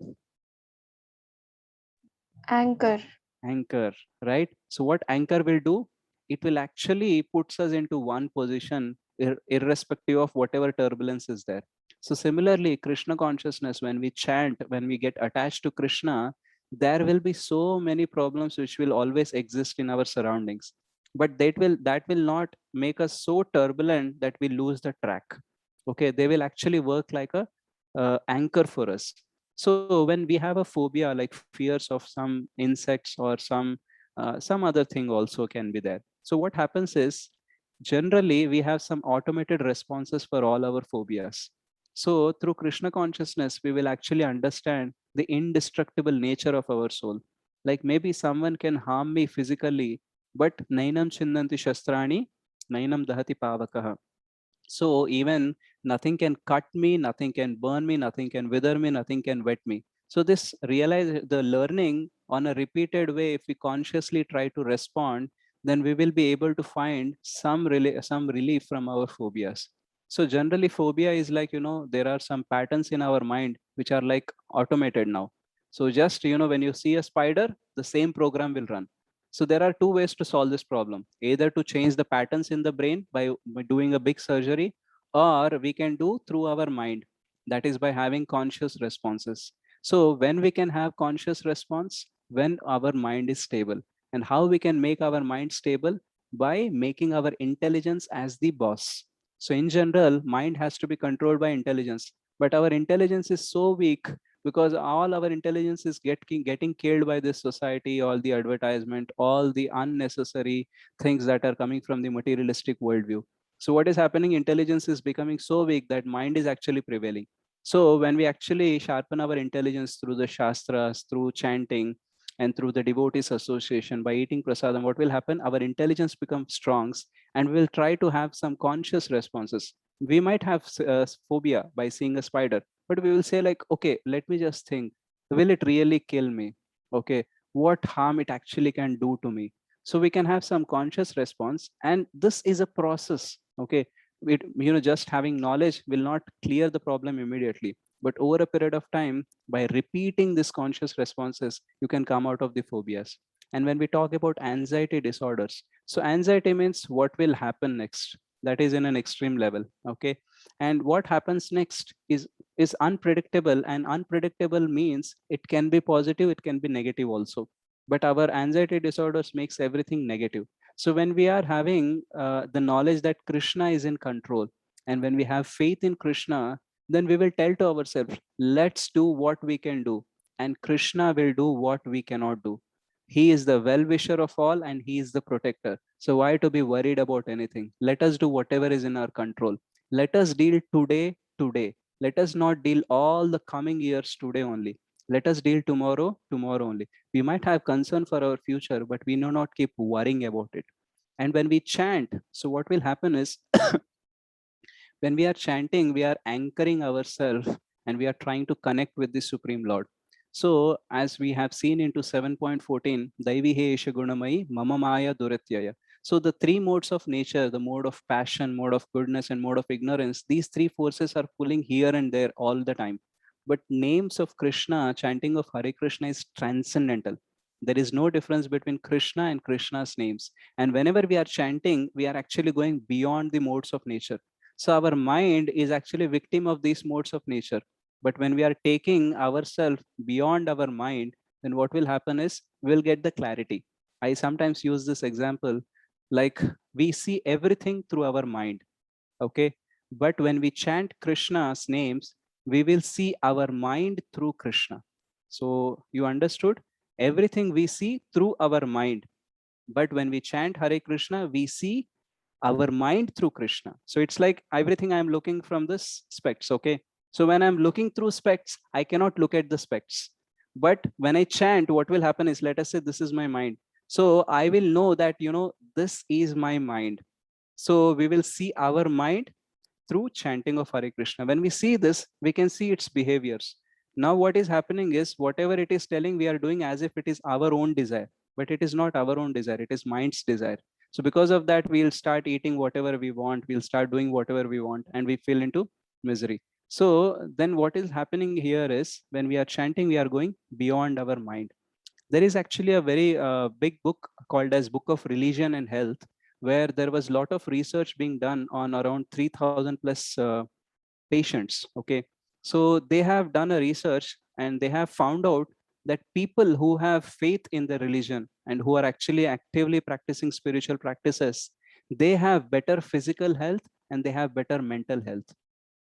Anchor. Anchor, right? So what anchor will do? It will actually puts us into one position irrespective of whatever turbulence is there. So similarly, Krishna consciousness, when we chant, when we get attached to Krishna, there will be so many problems which will always exist in our surroundings, but that will not make us so turbulent that we lose the track. Okay, they will actually work like a anchor for us. So when we have a phobia, like fears of some insects or some other thing also can be there. So what happens is, generally we have some automated responses for all our phobias. So through Krishna consciousness, we will actually understand the indestructible nature of our soul. Like maybe someone can harm me physically, but nainam chindanti shastrani, nainam dahati pavakaha. So even nothing can cut me, nothing can burn me, nothing can wither me, nothing can wet me. So this realize the learning on a repeated way, if we consciously try to respond, then we will be able to find some relief from our phobias. So generally phobia is like, there are some patterns in our mind which are like automated now. So just, when you see a spider, the same program will run. So there are two ways to solve this problem: either to change the patterns in the brain by doing a big surgery, or we can do through our mind, that is by having conscious responses. So when we can have conscious response, when our mind is stable. And how we can make our mind stable? By making our intelligence as the boss. So in general, mind has to be controlled by intelligence, but our intelligence is so weak because all our intelligence is getting killed by this society, all the advertisement, all the unnecessary things that are coming from the materialistic worldview. So what is happening? Intelligence is becoming so weak that mind is actually prevailing. So when we actually sharpen our intelligence through the shastras, through chanting, and through the devotees association, by eating prasadam, what will happen? Our intelligence becomes strong, and we'll try to have some conscious responses. We might have phobia by seeing a spider, but we will say like, okay, let me just think, will it really kill me? Okay, what harm it actually can do to me? So we can have some conscious response, and this is a process. Okay, just having knowledge will not clear the problem immediately, but over a period of time, by repeating these conscious responses, you can come out of the phobias. And when we talk about anxiety disorders, so anxiety means what will happen next, that is in an extreme level. Okay, and what happens next is unpredictable, and unpredictable means it can be positive, it can be negative also. But our anxiety disorders makes everything negative. So when we are having the knowledge that Krishna is in control, and when we have faith in Krishna, then we will tell to ourselves, let's do what we can do, and Krishna will do what we cannot do. He is the well-wisher of all, and he is the protector. So why to be worried about anything? Let us do whatever is in our control. Let us deal today. Let us not deal all the coming years today only. Let us deal tomorrow only. We might have concern for our future, but we do not keep worrying about it. And when we chant, so what will happen is, when we are chanting, we are anchoring ourselves, and we are trying to connect with the Supreme Lord. So as we have seen into 7.14, Daivi he Esha Gunamai, Mama Maya Duratyaya. So the three modes of nature, the mode of passion, mode of goodness, and mode of ignorance, these three forces are pulling here and there all the time. But names of Krishna, chanting of Hare Krishna is transcendental. There is no difference between Krishna and Krishna's names. And whenever we are chanting, we are actually going beyond the modes of nature. So our mind is actually victim of these modes of nature. But when we are taking ourselves beyond our mind, then what will happen is we'll get the clarity. I sometimes use this example, like we see everything through our mind. Okay. But when we chant Krishna's names, we will see our mind through Krishna. So you understood? Everything we see through our mind. But when we chant Hare Krishna, we see our mind through Krishna. So it's like everything I'm looking from this specs. Okay. So when I'm looking through specs, I cannot look at the specs. But when I chant, what will happen is, let us say this is my mind. So I will know that, this is my mind. So we will see our mind through chanting of Hare Krishna. When we see this, we can see its behaviors. Now what is happening is whatever it is telling, we are doing as if it is our own desire, but it is not our own desire, it is mind's desire. So because of that, we'll start eating whatever we want, we'll start doing whatever we want, and we feel into misery. So then what is happening here is when we are chanting, we are going beyond our mind. There is actually a very big book called as Book of Religion and Health, where there was a lot of research being done on around 3000 plus patients. Okay, so they have done a research and they have found out that people who have faith in the religion and who are actually actively practicing spiritual practices, they have better physical health and they have better mental health.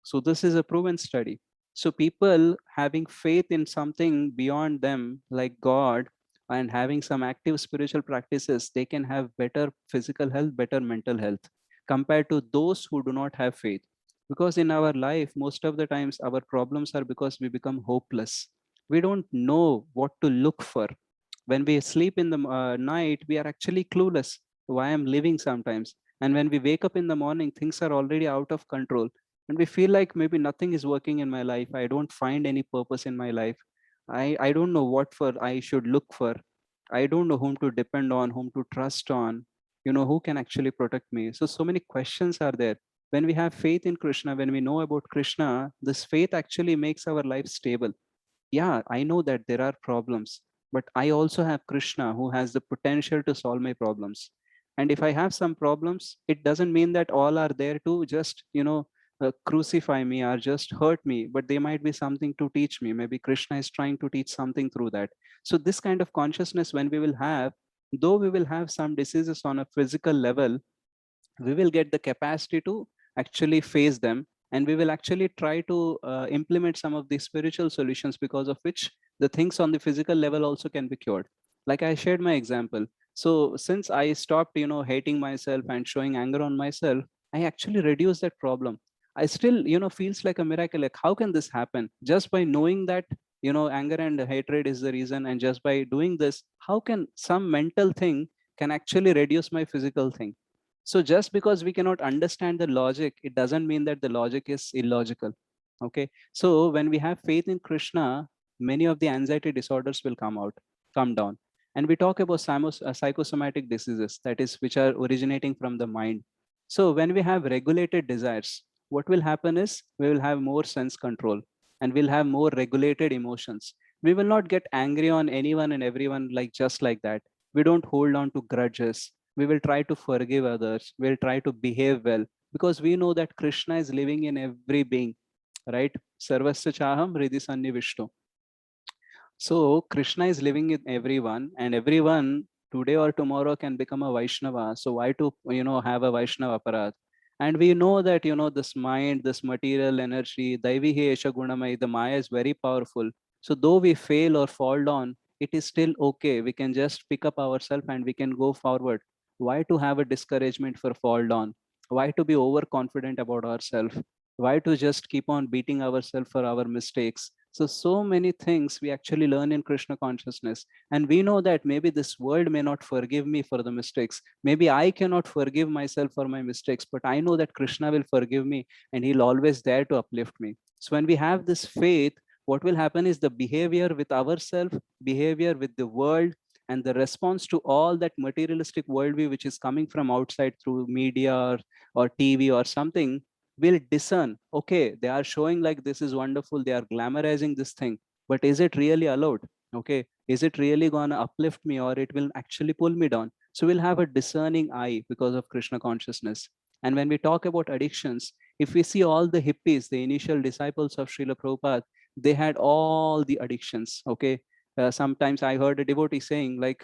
So this is a proven study. So people having faith in something beyond them, like God, and having some active spiritual practices, they can have better physical health, better mental health compared to those who do not have faith. Because in our life, most of the times our problems are because we become hopeless. We don't know what to look for. When we sleep in the night, we are actually clueless why I'm living sometimes. And when we wake up in the morning, things are already out of control and we feel like maybe nothing is working in my life. I don't find any purpose in my life. I don't know what for I should look for. I don't know whom to depend on, whom to trust on, who can actually protect me. So many questions are there. When we have faith in Krishna, when we know about Krishna, this faith actually makes our life stable. Yeah, I know that there are problems, but I also have Krishna who has the potential to solve my problems. And if I have some problems, it doesn't mean that all are there to just, crucify me or just hurt me, but they might be something to teach me. Maybe Krishna is trying to teach something through that. So this kind of consciousness, when we will have, though we will have some diseases on a physical level, we will get the capacity to actually face them, and we will actually try to implement some of the spiritual solutions, because of which the things on the physical level also can be cured. Like I shared my example. So since I stopped hating myself and showing anger on myself, I actually reduced that problem. I still feels like a miracle, like how can this happen? Just by knowing that anger and hatred is the reason, and just by doing this, how can some mental thing can actually reduce my physical thing? So just because we cannot understand the logic, it doesn't mean that the logic is illogical. Okay. So when we have faith in Krishna, many of the anxiety disorders will come down. And we talk about psychosomatic diseases, that is, which are originating from the mind. So when we have regulated desires, what will happen is we will have more sense control and we'll have more regulated emotions. We will not get angry on anyone and everyone like just like that. We don't hold on to grudges. We will try to forgive others. We'll try to behave well because we know that Krishna is living in every being, right? Sarvasya chaham hridhi sannivishto. So Krishna is living in everyone, and everyone today or tomorrow can become a Vaishnava. So why to have a Vaishnava aparat? And we know that this mind, this material energy, Daivi hi esha gunamai, the Maya is very powerful. So though we fail or fall down, it is still okay. We can just pick up ourselves and we can go forward. Why to have a discouragement for fall down? Why to be overconfident about ourselves? Why to just keep on beating ourselves for our mistakes? So many things we actually learn in Krishna consciousness. And we know that maybe this world may not forgive me for the mistakes. Maybe I cannot forgive myself for my mistakes, but I know that Krishna will forgive me and he'll always there to uplift me. So when we have this faith, what will happen is the behavior with ourselves, behavior with the world, and the response to all that materialistic worldview which is coming from outside through media or TV or something, will discern, okay, they are showing like this is wonderful, they are glamorizing this thing, but is it really allowed? Okay, is it really gonna uplift me, or it will actually pull me down? So we'll have a discerning eye because of Krishna consciousness. And when we talk about addictions, if we see all the hippies, the initial disciples of Srila Prabhupada, they had all the addictions. Okay, sometimes I heard a devotee saying like,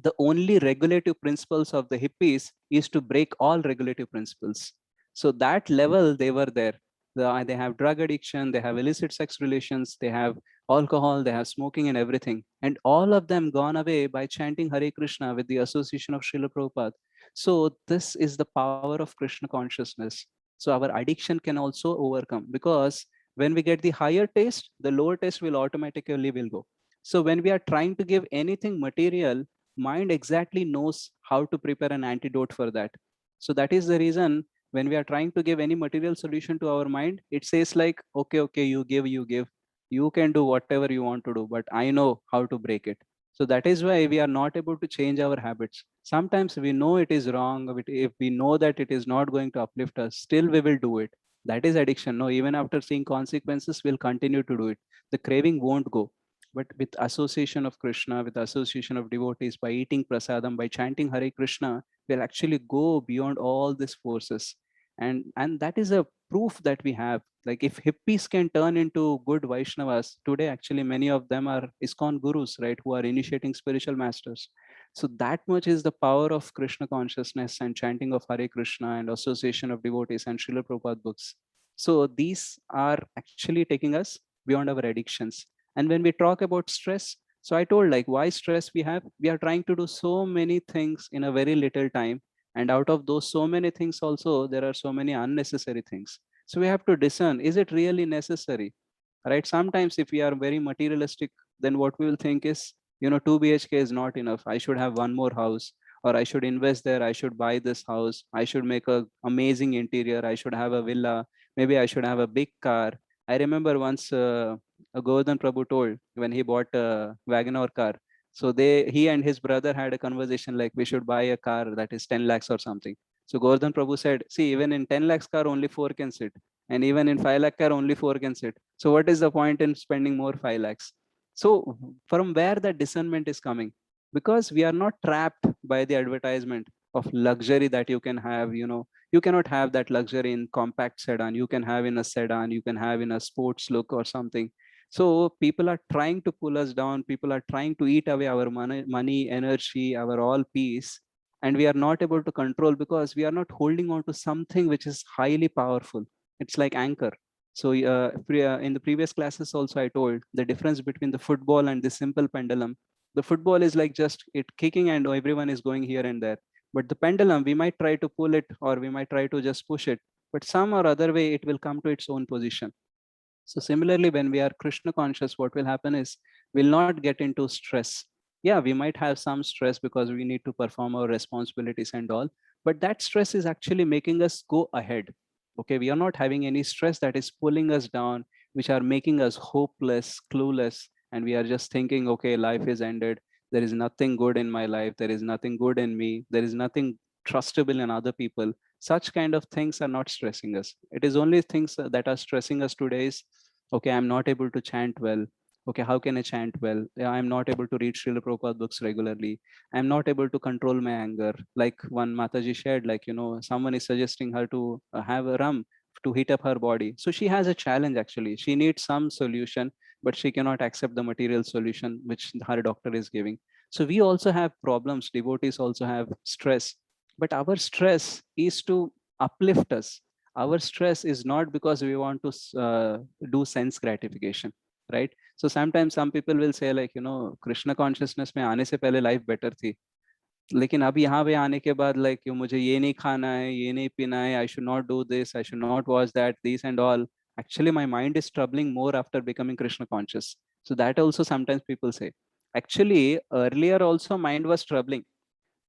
the only regulative principles of the hippies is to break all regulative principles. So that level they were there. They have drug addiction, they have illicit sex relations, they have alcohol, they have smoking and everything. And all of them gone away by chanting Hare Krishna with the association of Srila Prabhupada. So this is the power of Krishna consciousness. So our addiction can also overcome, because when we get the higher taste, the lower taste will automatically will go. So when we are trying to give anything material, mind exactly knows how to prepare an antidote for that. So that is the reason when we are trying to give any material solution to our mind, it says like, okay, you give, you can do whatever you want to do, but I know how to break it. So that is why we are not able to change our habits. Sometimes we know it is wrong, but if we know that it is not going to uplift us, still we will do it. That is addiction. No, even after seeing consequences, we'll continue to do it. The craving won't go. But with association of Krishna, with association of devotees, by eating prasadam, by chanting Hare Krishna, we'll actually go beyond all these forces. And that is a proof that we have. Like if hippies can turn into good Vaishnavas, today actually many of them are ISKCON gurus, right, who are initiating spiritual masters. So that much is the power of Krishna consciousness and chanting of Hare Krishna and association of devotees and Srila Prabhupada books. So these are actually taking us beyond our addictions. And when we talk about stress, so I told like why stress we have, we are trying to do so many things in a very little time. And out of those so many things also, there are so many unnecessary things. So we have to discern, is it really necessary? Right? Sometimes if we are very materialistic, then what we will think is, 2 BHK is not enough. I should have one more house, or I should invest there. I should buy this house. I should make a amazing interior. I should have a villa. Maybe I should have a big car. I remember once Govardhan Prabhu told when he bought a Wagoner car. So he and his brother had a conversation like we should buy a car that is 10 lakhs or something. So Govardhan Prabhu said, see, even in 10 lakhs car, only 4 can sit. And even in 5 lakh car, only 4 can sit. So what is the point in spending more 5 lakhs? So from where the discernment is coming? Because we are not trapped by the advertisement of luxury that you can have, you cannot have that luxury in compact sedan. You can have in a sedan, you can have in a sports look or something. So people are trying to pull us down. People are trying to eat away our money, energy, our all peace. And we are not able to control because we are not holding on to something which is highly powerful. It's like anchor. So in the previous classes also I told the difference between the football and the simple pendulum. The football is like just it kicking and everyone is going here and there. But the pendulum, we might try to pull it or we might try to just push it, but some or other way it will come to its own position. So similarly, when we are Krishna conscious, what will happen is we'll not get into stress. Yeah, we might have some stress because we need to perform our responsibilities and all, but that stress is actually making us go ahead. Okay, we are not having any stress that is pulling us down, which are making us hopeless, clueless, and we are just thinking, okay, life is ended. There is nothing good in my life. There is nothing good in me. There is nothing trustable in other people. Such kind of things are not stressing us. It is only things that are stressing us today is, okay, I'm not able to chant well. Okay, how can I chant well? Yeah, I'm not able to read Srila Prabhupada books regularly. I'm not able to control my anger. Like one Mataji shared, like, someone is suggesting her to have a rum to heat up her body. So she has a challenge actually. She needs some solution, but she cannot accept the material solution which her doctor is giving. So we also have problems. Devotees also have stress, but our stress is to uplift us. Our stress is not because we want to do sense gratification, right? So sometimes some people will say like, Krishna consciousness में आने से पहले life better थी, लेकिन अब यहाँ पे आने के बाद like मुझे ये नहीं खाना है, ये नहीं पीना है, I should not do this, I should not watch that, this and all. Actually my mind is troubling more after becoming Krishna conscious. So that also sometimes people say, actually earlier also mind was troubling,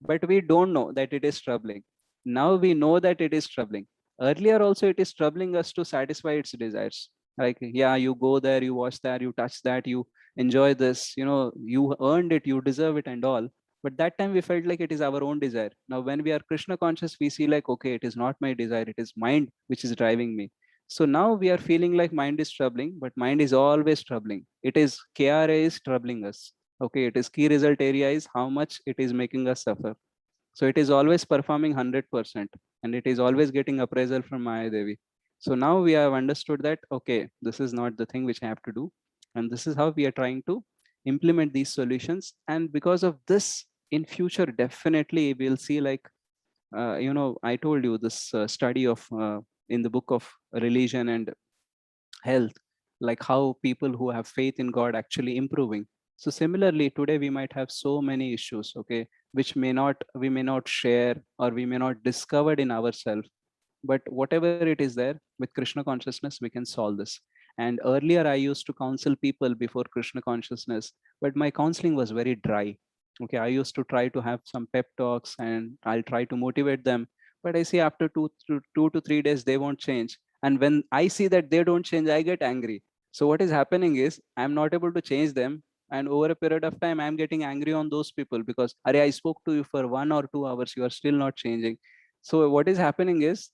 but we don't know that it is troubling. Now we know that it is troubling. Earlier also it is troubling us to satisfy its desires. Like, yeah, you go there, you watch that, you touch that, you enjoy this, you earned it, you deserve it and all. But that time we felt like it is our own desire. Now when we are Krishna conscious, we see like, okay, it is not my desire, it is mind which is driving me. So now we are feeling like mind is troubling, but mind is always troubling. It is KRA is troubling us. Okay, it is key result area is how much it is making us suffer. So it is always performing 100% and it is always getting appraisal from Maya Devi. So now we have understood that, okay, this is not the thing which I have to do. And this is how we are trying to implement these solutions. And because of this, in future, definitely we'll see like, I told you this study of in the book of religion and health, like how people who have faith in God actually improving. So similarly, today we might have so many issues, okay, which we may not share or we may not discover in ourselves. But whatever it is there, with Krishna consciousness, we can solve this. And earlier I used to counsel people before Krishna consciousness, but my counseling was very dry. Okay, I used to try to have some pep talks and I'll try to motivate them, but I see after 2 to 3 days they won't change. And when I see that they don't change, I get angry. So what is happening is I'm not able to change them, and over a period of time I'm getting angry on those people because Are, I spoke to you for 1 or 2 hours, you are still not changing. So what is happening is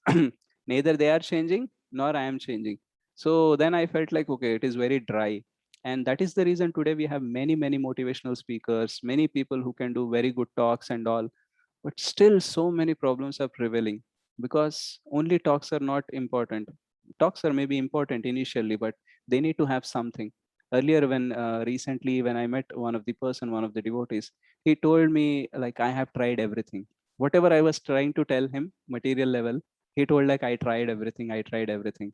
neither they are changing nor I am changing. So then I felt like, okay, it is very dry. And that is the reason today we have many motivational speakers, many people who can do very good talks and all, but still so many problems are prevailing because only talks are not important. Talks are maybe important initially, but they need to have something. Earlier, when recently when I met one of the devotees, he told me like, I have tried everything. Whatever I was trying to tell him, material level, he told like, I tried everything, I tried everything.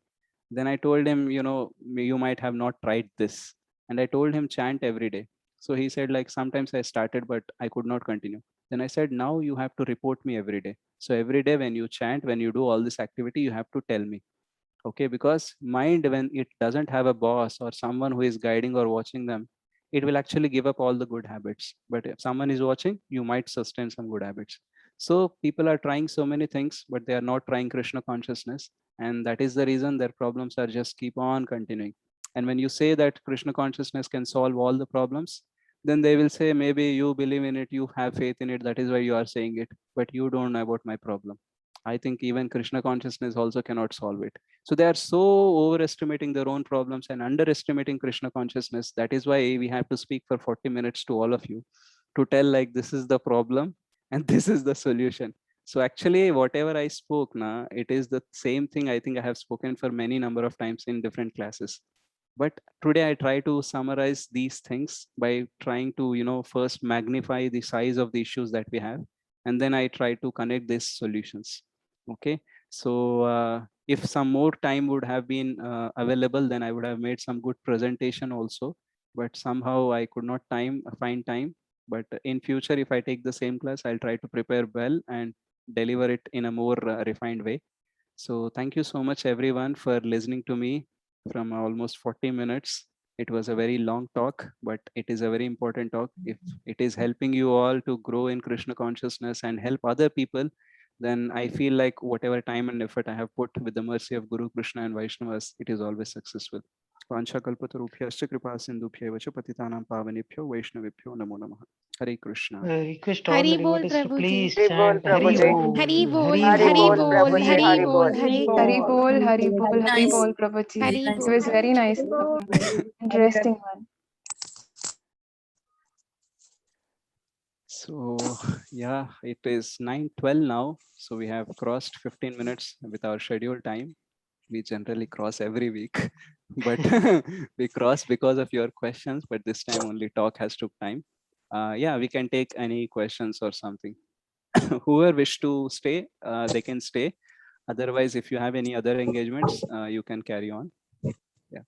Then I told him, you might have not tried this. And I told him chant every day. So he said like, sometimes I started, but I could not continue. Then I said, now you have to report me every day. So every day when you chant, when you do all this activity, you have to tell me. Okay, because mind, when it doesn't have a boss or someone who is guiding or watching them, it will actually give up all the good habits. But if someone is watching, you might sustain some good habits. So people are trying so many things, but they are not trying Krishna consciousness. And that is the reason their problems are just keep on continuing. And when you say that Krishna consciousness can solve all the problems, then they will say, maybe you believe in it, you have faith in it, that is why you are saying it, but you don't know about my problem. I think even Krishna consciousness also cannot solve it. So they are so overestimating their own problems and underestimating Krishna consciousness. That is why we have to speak for 40 minutes to all of you to tell like, this is the problem and this is the solution. So actually whatever I spoke now, it is the same thing I think I have spoken for many number of times in different classes. But today I try to summarize these things by trying to, first magnify the size of the issues that we have. And then I try to connect these solutions. Okay. So if some more time would have been available, then I would have made some good presentation also. But somehow I could not find time. But in future, if I take the same class, I'll try to prepare well and deliver it in a more refined way. So thank you so much, everyone, for listening to me from almost 40 minutes. It was a very long talk, but it is a very important talk. If it is helping you all to grow in Krishna consciousness and help other people, then I feel like whatever time and effort I have put with the mercy of Guru Krishna and Vaishnavas, it is always successful. Vanchakalpatarubhyascha kripa sindubhyev cha patitanam pavanebhyo Vaishnavebhyo namo namah. Hare Krishna. Request all Hari the bol, devotees to Prabhuji. please Hari bol, chant Prabhuji. Hari bol, Hari Hari bol, bol, Prabhuji, Hari Hari bol, bol. Hari Hari bol. bol, Hari bol, Hari Nice. bol, Prabhuji. Hari It bol. was very nice, interesting one. So yeah, it is 9:12 now. So we have crossed 15 minutes with our scheduled time. We generally cross every week, but we cross because of your questions. But this time only talk has took time. Yeah, we can take any questions or something. Whoever wish to stay, they can stay. Otherwise, if you have any other engagements, you can carry on. Yeah.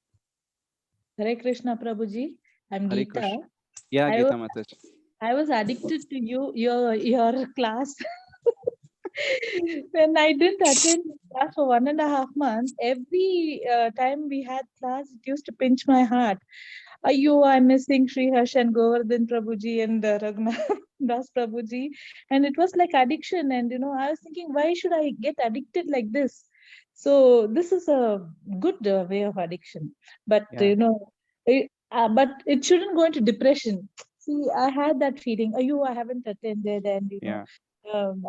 Hare Krishna Prabhuji. I'm Hare Geeta. Krishna. Yeah, Geeta Mataji. I was addicted to your class. When I didn't attend class for 1.5 months, every time we had class, it used to pinch my heart. I'm missing Sri Harsh and Govardhan Prabhuji and Raghunath Das Prabhuji. And it was like addiction. And, I was thinking, why should I get addicted like this? So this is a good way of addiction. But, Yeah. but it shouldn't go into depression. See, I had that feeling, I haven't attended and, Yeah.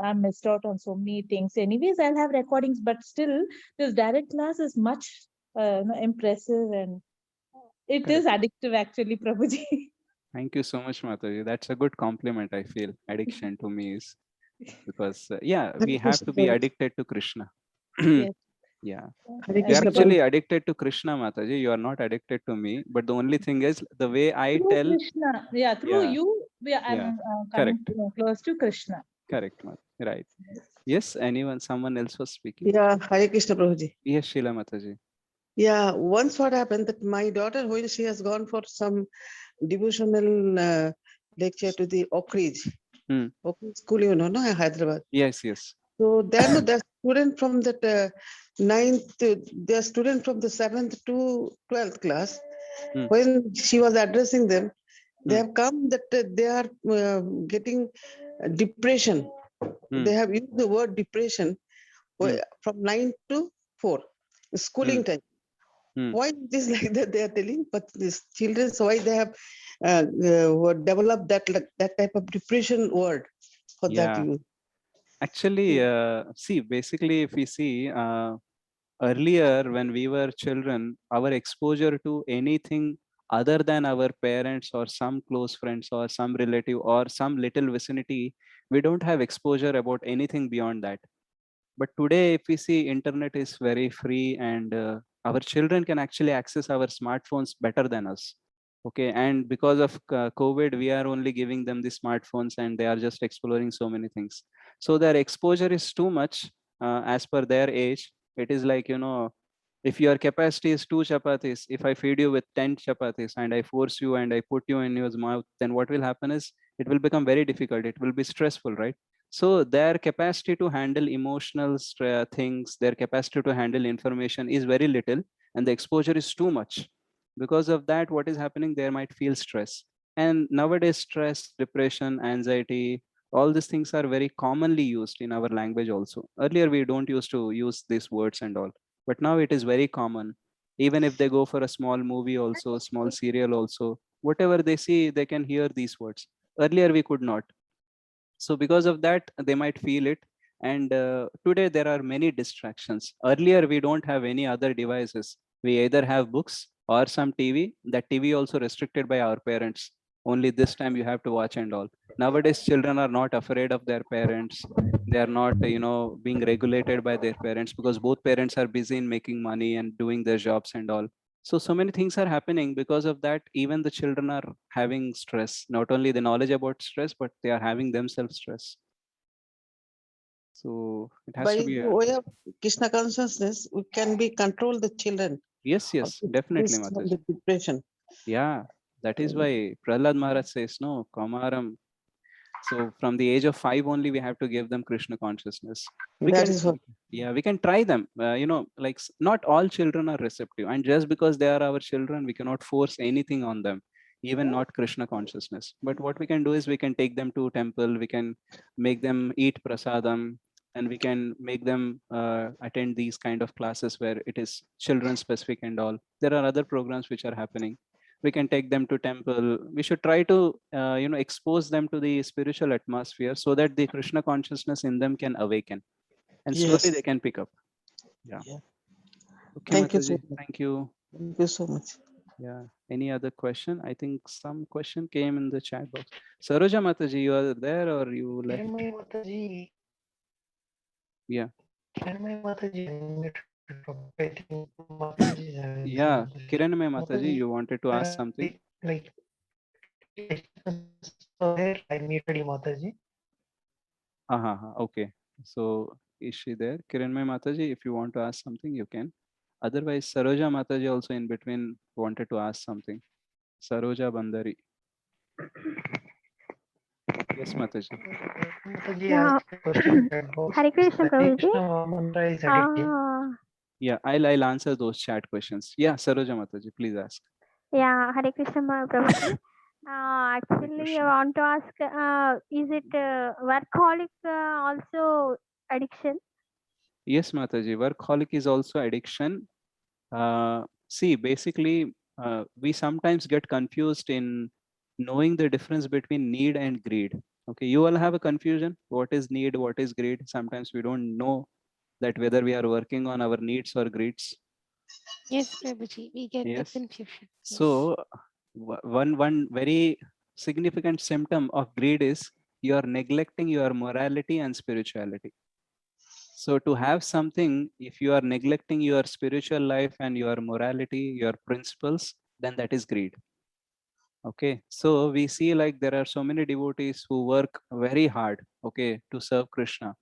I missed out on so many things. Anyways, I'll have recordings, but still, this direct class is much impressive and it is addictive, actually, Prabhuji. Thank you so much, Mataji. That's a good compliment, I feel. Addiction to me is because, yeah, we have to be addicted to Krishna. Yes. Yeah. Hare You're Krishna, actually addicted to Krishna, Mataji. You are not addicted to me. But the only thing is the way I Through tell. Krishna. Yeah, through Yeah. you, I'm coming Correct. close to Krishna. Correct, Mataji. Right. Yes, someone else was speaking? Yeah, Hare Krishna Prabhuji. Yes, Sheila Mataji. Yeah, once what happened that my daughter, when she has gone for some devotional lecture to the Oak Ridge, Oak Ridge School, in Hyderabad. Yes, yes. So then the student from that 9th, the student from the 7th to 12th class, when she was addressing them, They Hmm. have come that they are getting depression. Hmm. They have used the word depression Hmm. from 9 to 4, schooling time. Hmm. Why it is like that they are telling, but these children, so why they have developed that type of depression word for that Yeah. use. Actually, see, basically, if we see earlier when we were children, our exposure to anything other than our parents or some close friends or some relative or some little vicinity, we don't have exposure about anything beyond that. But today, if we see, internet is very free, and our children can actually access our smartphones better than us. Okay, and because of COVID, we are only giving them the smartphones, and they are just exploring so many things. So their exposure is too much as per their age. It is like, if your capacity is 2 chapatis, if I feed you with 10 chapatis and I force you and I put you in your mouth, then what will happen is it will become very difficult. It will be stressful, right? So their capacity to handle emotional things, their capacity to handle information is very little, and the exposure is too much. Because of that, what is happening? They might feel stress. And nowadays, stress, depression, anxiety, all these things are very commonly used in our language also. Earlier, we don't used to use these words and all, but now it is very common. Even if they go for a small movie also, small serial also, whatever they see, they can hear these words. Earlier, we could not. So because of that, they might feel it. And today there are many distractions. Earlier we don't have any other devices. We either have books or some TV. That TV also restricted by our parents. Only this time you have to watch and all. Nowadays children are not afraid of their parents. They are not being regulated by their parents, because both parents are busy in making money and doing their jobs and all. So many things are happening. Because of that, even the children are having stress. Not only the knowledge about stress, but they are having themselves stress. So it has By to be the way of Krishna consciousness, we can be control the children yes, of definitely, this from Mataji. the depression. Yeah, that is why Prahlad Maharaj says, no, Kamaram. So from the age of 5 only, we have to give them Krishna consciousness. We That can, is what. yeah, we can try them. Like not all children are receptive, and just because they are our children, we cannot force anything on them, even not Krishna consciousness. But what we can do is we can take them to temple, we can make them eat prasadam, and we can make them attend these kind of classes where it is children specific and all. There are other programs which are happening. We can take them to temple. We should try to expose them to the spiritual atmosphere, so that the Krishna consciousness in them can awaken, and slowly Yes. they can pick up. Yeah. Yeah. Okay, Thank you so Mataji, much. thank you. Thank you so much. Yeah, any other question? I think some question came in the chat box. Saroja Mataji, you are there or you left? Kiranmay Mataji. Yeah. Kiranmay Mataji unmuted from I think Mataji is having some Yeah, other issue. Kiranmay Mataji, you wanted to ask something? Like so there I muted you Mataji. Okay, so is she there? Kiranmay Mataji, if you want to ask something, you can. Otherwise, Saroja Mataji also in between wanted to ask something. Saroja Bandari. Yes, Mataji. Mataji Yeah. asked a question about Hare Krishna, Hare Prabhuji. Krishna mantra is addictive. Yeah, I'll answer those chat questions. Yeah, Saroja Mataji, please ask. Yeah, Hare Krishna, Prabhuji. Hare Actually, I Krishna. want to ask, is it workaholic also addiction? Yes, Mataji, workaholic is also addiction. See, basically, we sometimes get confused in knowing the difference between need and greed. Okay, you all have a confusion. What is need? What is greed? Sometimes we don't know that whether we are working on our needs or greeds. Yes, Prabhuji, we get the Yes. confusion. Yes. So one very significant symptom of greed is you are neglecting your morality and spirituality. So to have something, if you are neglecting your spiritual life and your morality, your principles, then that is greed. Okay, so we see like there are so many devotees who work very hard, okay, to serve Krishna.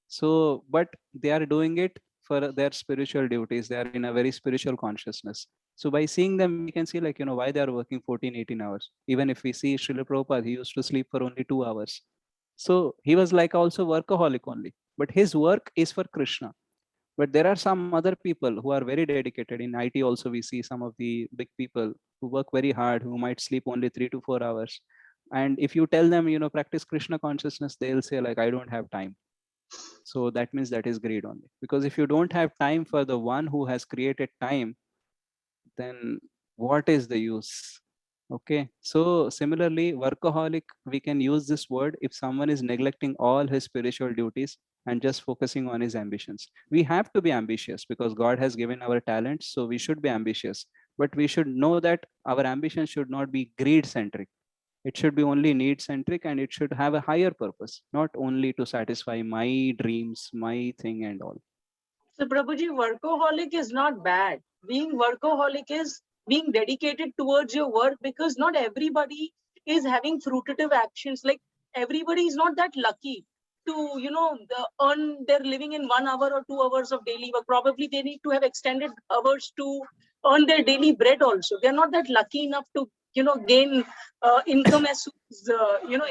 So, but they are doing it for their spiritual duties. They are in a very spiritual consciousness. So by seeing them, we can see like, why they are working 14, 18 hours. Even if we see Srila Prabhupada, he used to sleep for only 2 hours. So he was like also workaholic only, but his work is for Krishna. But there are some other people who are very dedicated. In IT also, we see some of the big people who work very hard, who might sleep only 3 to 4 hours. And if you tell them, practice Krishna consciousness, they'll say like, I don't have time. So that means that is greed only. Because if you don't have time for the one who has created time, then what is the use? Okay, so similarly, workaholic, we can use this word if someone is neglecting all his spiritual duties and just focusing on his ambitions. We have to be ambitious because God has given our talents, so we should be ambitious. But we should know that our ambition should not be greed centric. It should be only need centric, and it should have a higher purpose, not only to satisfy my dreams, my thing and all. So Prabhuji, workaholic is not bad. Being workaholic is being dedicated towards your work, because not everybody is having fruitive actions. Like everybody is not that lucky to, earn their living in 1 hour or 2 hours of daily work. Probably they need to have extended hours to earn their daily bread also. They're not that lucky enough to, gain income as soon as,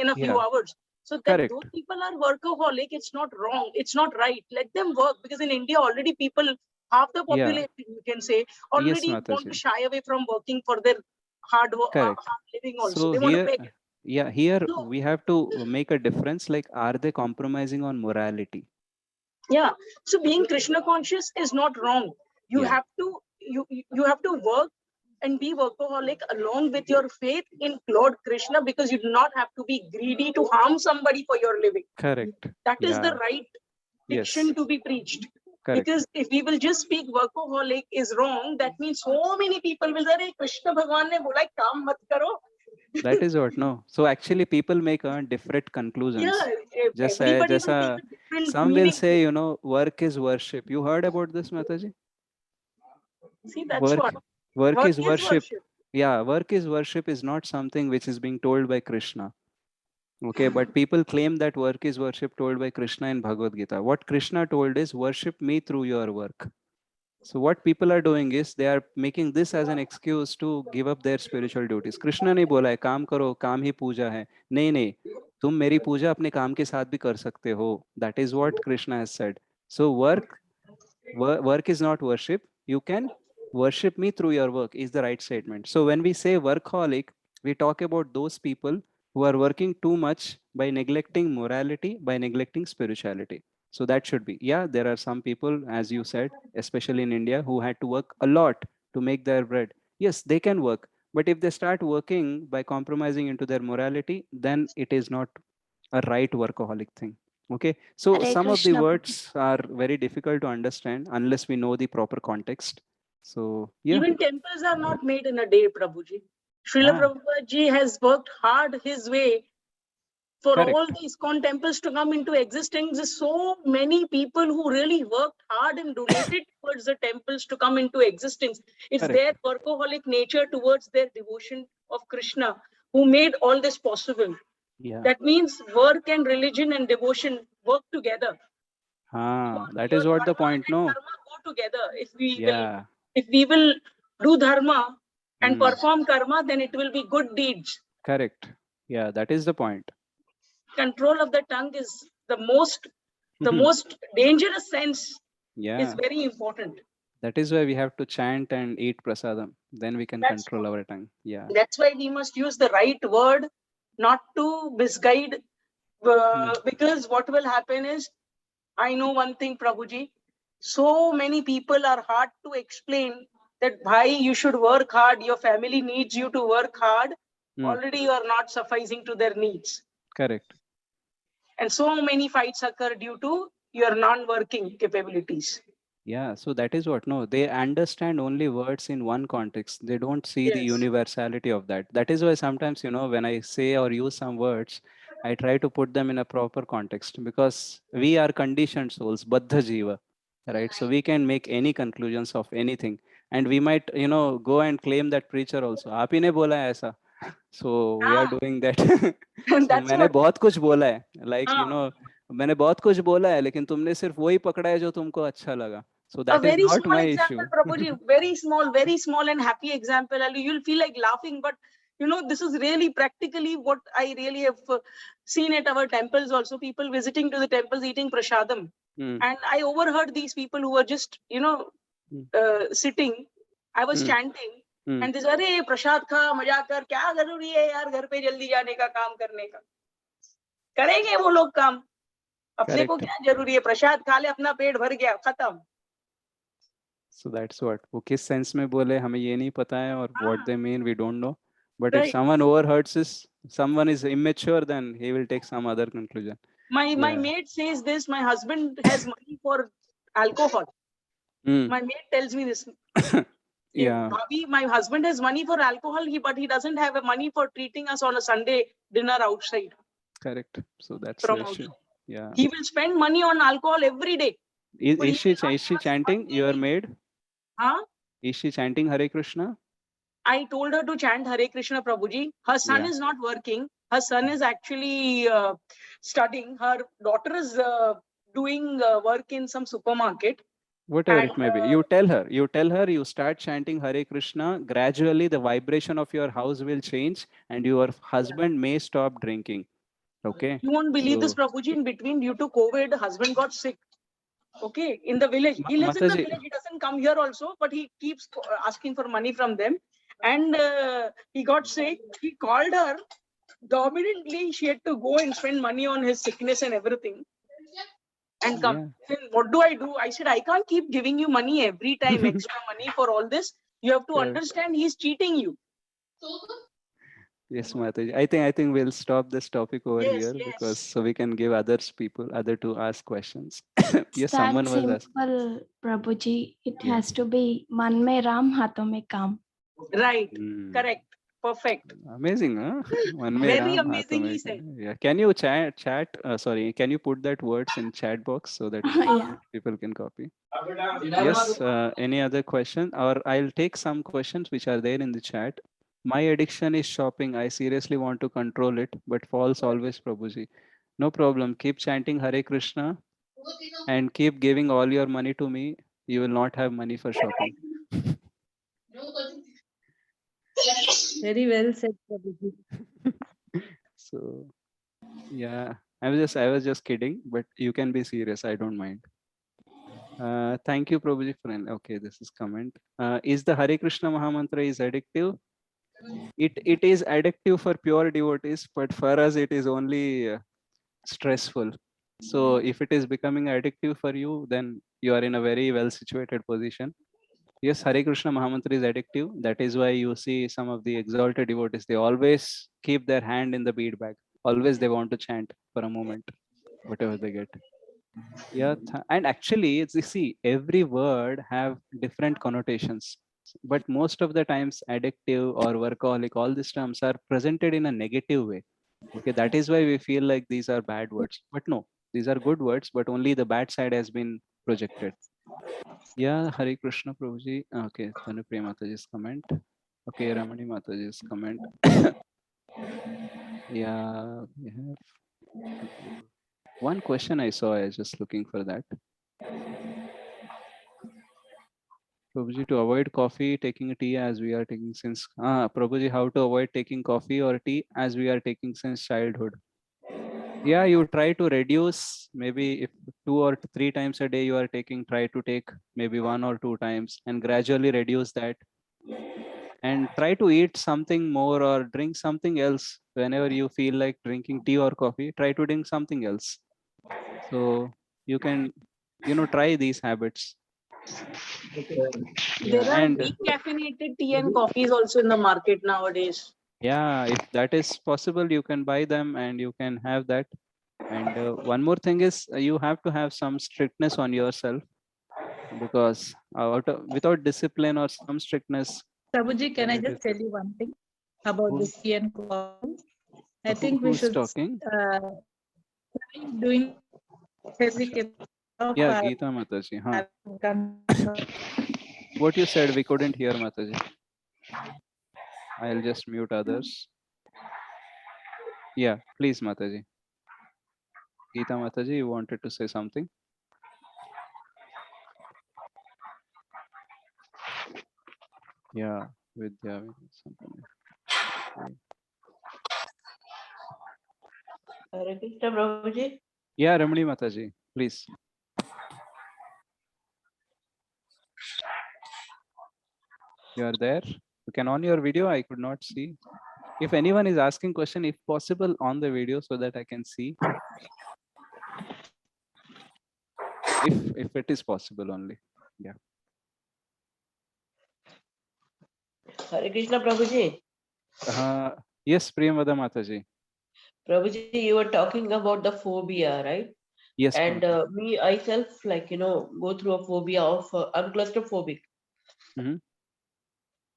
in a few Yeah. hours. So that Correct. those people are workaholic. It's not wrong. It's not right. Let them work, because in India already people, half the Yeah. population, you can say, Yes, already want to Mataji. shy away from working for their hard work, Correct. hard living also. So They want to here, make it. here So, we have to make a difference. Like, are they compromising on morality? yeah. So being Krishna conscious is not wrong. You Yeah. have to you have to work and be workaholic along with your faith in Lord Krishna, because you do not have to be greedy to harm somebody for your living. Correct. That is the Yeah. right Yes. diction to be preached. Correct. Because if we will just speak workaholic is wrong, that means so many people will say, Krishna Bhagwan ne bola kaam mat karo. That is what. No. So actually, people make different conclusions. Yeah, Just everybody will just take a different some will meaning. say, work is worship. You heard about this, Mataji? See, that's Work, what. work is worship. Yeah, work is worship is not something which is being told by Krishna. Okay, but people claim that work is worship told by Krishna in Bhagavad Gita. What Krishna told is worship me through your work. So what people are doing is they are making this as an excuse to give up their spiritual duties. Krishna ने बोला है काम करो, काम ही पूजा है. नहीं नहीं, तुम मेरी पूजा अपने काम के साथ भी कर सकते हो. That is what Krishna has said. So work is not worship. You can worship me through your work is the right statement. So when we say workaholic, we talk about those people who are working too much by neglecting morality, by neglecting spirituality. So that should be, yeah, there are some people, as you said, especially in India, who had to work a lot to make their bread. Yes, they can work. But if they start working by compromising into their morality, then it is not a right workaholic thing. Okay, so Hare some of the Krishna. words are very difficult to understand unless we know the proper context. So yeah. Even temples are not made in a day, Prabhuji. Srila Ah. Prabhupada ji has worked hard his way for Correct. all these temples to come into existence. There's so many people who really worked hard and donated towards the temples to come into existence. It's Correct. their workaholic nature towards their devotion of Krishna who made all this possible. Yeah. That means work and religion and devotion work together. That is what the point. No. Dharma go together. Yeah. If we will do dharma and Hmm. perform karma, then it will be good deeds. Correct. Yeah, that is the point. Control of the tongue is the most dangerous sense. Yeah. Is very important. That is why we have to chant and eat prasadam. Then we can That's control our tongue. Yeah. That's why we must use the right word, not to misguide. Because what will happen is, I know one thing, Prabhuji. So many people are hard to explain that, bhai, you should work hard. Your family needs you to work hard. Already you are not sufficing to their needs. Correct. And so many fights occur due to your non-working capabilities. Yeah, so that is what. No, they understand only words in one context. They don't see the Yes. universality of that. That is why sometimes, when I say or use some words, I try to put them in a proper context, because we are conditioned souls, baddha jiva, right? So we can make any conclusions of anything. And we might, go and claim that preacher also. आप ही ने बोला है ऐसा. So we are doing that. So That's मैंने what. बहुत कुछ बोला है. Like, हाँ. मैंने बहुत कुछ बोला है, लेकिन तुमने सिर्फ वही पकड़ा है जो तुमको अच्छा लगा. So A that is very not small my example, issue. Prabhuji, very small and happy example. You'll feel like laughing, but this is really practically what I really have seen at our temples also. People visiting to the temples eating prasadam. And I overheard these people who were just, sitting. I was chanting. And this अरे प्रसाद खा मजा कर, क्या जरूरी है यार घर पे जल्दी जाने का, काम करने का? करेंगे वो लोग काम, अपने को Correct. क्या जरूरी है? प्रसाद खा ले, अपना पेट भर गया, खत्म. So that's what. वो किस सेंस में बोले हमें ये नहीं पता है, और what हाँ. they mean we don't know. But if Right. someone overhears this, someone is immature, then he will take some other conclusion. My Yeah. mate says this. My husband has money for alcohol. Mm. My mate tells me this. Yeah. Bhabhi, my husband has money for alcohol, but he doesn't have money for treating us on a Sunday dinner outside. Correct. So that's From the issue. outside. Yeah. He will spend money on alcohol every day. Is, but is he she will not is she give us chanting? one Your penny. maid? Huh? Is she chanting Hare Krishna? I told her to chant Hare Krishna, Prabhuji. Her son Yeah. is not working. Her son is actually studying. Her daughter is doing work in some supermarket. Whatever And it may be, you tell her, you start chanting Hare Krishna. Gradually, the vibration of your house will change, and your husband may stop drinking. Okay. you won't believe this, So, Prabhuji. In between, due to COVID, husband got sick. Okay, in the village. He lives in the Mataji, village. He doesn't come here also, but he keeps asking for money from them. And he got sick. He called her. Dominantly, she had to go and spend money on his sickness and everything. And come. yeah. Then what do? I said, I can't keep giving you money every time, extra money for all this. You have to Correct. understand he's cheating you. Yes, Mataji. I think we'll stop this topic over Yes, here, yes. because so we can give other to ask questions. Yes, That someone was asking. simple, Prabhuji. It Yeah. has to be man mein Ram, haathon mein kam. Right. Hmm. Correct. Perfect. Amazing, huh? One mein Very Ram, amazing, haathon he mein said. Kam. Yeah. Can you sorry, can you put that words in chat box so that Yeah. people can copy? Yes, any other question? Or I'll take some questions which are there in the chat. My addiction is shopping. I seriously want to control it, but falls always, Prabhuji. No problem. Keep chanting Hare Krishna and keep giving all your money to me. You will not have money for shopping. Very well said, Prabhuji. So yeah, I was just kidding, but you can be serious. I don't mind. Thank you, Prabhuji, friend. Okay, this is comment. Is the Hare Krishna Mahamantra is addictive? It is addictive for pure devotees, but for us it is only stressful. So if it is becoming addictive for you, then you are in a very well situated position. Yes, Hare Krishna Mahamantra is addictive. That is why you see some of the exalted devotees, they always keep their hand in the bead bag. Always they want to chant for a moment, whatever they get. Yeah, and actually, you see, every word have different connotations. But most of the times, addictive or workaholic, all these terms are presented in a negative way. Okay, that is why we feel like these are bad words. But no, these are good words, but only the bad side has been projected. Yeah, Hare Krishna Prabhuji. Okay, Tanupriya Mataji's comment. Okay, Ramani Mataji's comment. Yeah, we have one question I saw. I was just looking for that. Prabhuji, to avoid coffee, taking tea as we are taking since. Prabhuji, how to avoid taking coffee or tea as we are taking since childhood? Yeah, you try to reduce. Maybe if 2 or 3 times a day you are taking, try to take maybe 1 or 2 times and gradually reduce that. And try to eat something more or drink something else whenever you feel like drinking tea or coffee. Try to drink something else. So you can, try these habits. Yeah, There are and decaffeinated tea and coffees also in the market nowadays. yeah, if that is possible, you can buy them and you can have that. And one more thing is you have to have some strictness on yourself, because without discipline or some strictness, Prabhuji, can then I it is just tell you one thing about Who- this tea and coffee? I think we who's should talking. try doing healthy of Yeah, our Geeta Mataji. Huh. control. What you said, we couldn't hear, Mataji. I'll just mute others. Yeah, please, Mataji. Geeta Mataji, you wanted to say something? Yeah, Vidya. Something. Okay. Hare Krishna, Prabhuji. Yeah, Ramani Mataji, please. You are there? You can on your video. I could not see. If anyone is asking question, if possible, on the video so that I can see. If it is possible only. Yeah. Hare Krishna, Prabhuji. Yes, Priyamvada Mataji. Prabhuji, you were talking about the phobia, right? Yes. And Mataji. me, I self, like, go through a phobia of, I'm claustrophobic. Mhm.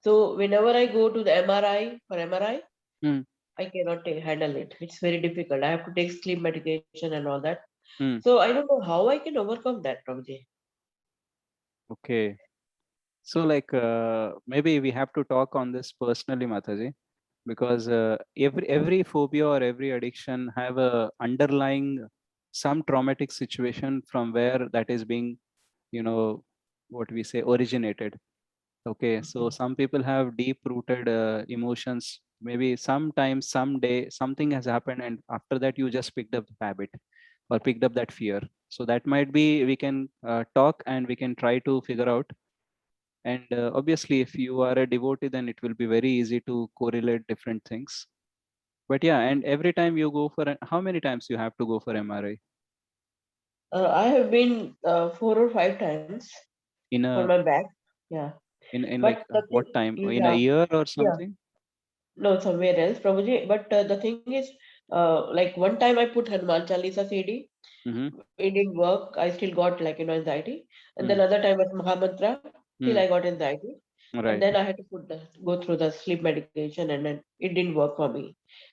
So whenever I go to the MRI, for MRI, Mm. I cannot handle it. It's very difficult. I have to take sleep medication and all that. Mm. So I don't know how I can overcome that, Prabhuji. Okay. So like maybe we have to talk on this personally, Mataji, because every phobia or every addiction have a underlying some traumatic situation from where that is being, what we say, originated. Okay, so some people have deep rooted emotions. Maybe sometimes, someday, something has happened, and after that, you just picked up the habit or picked up that fear. So that might be we can talk and we can try to figure out. And obviously, if you are a devotee, then it will be very easy to correlate different things. But yeah, and every time you go for how many times you have to go for MRI I have been 4 or 5 times in for a my back. Yeah. in But like the what thing, time in a yeah, year or yeah, something? no, somewhere else, probably. But the thing is, like one time I put Hanuman Chalisa CD, Mm-hmm. it didn't work. I still got like anxiety, and then Mm. other time with Mahamantra, still Mm. I got anxiety, and Right. then I had to go through the sleep medication, and then it didn't work for me.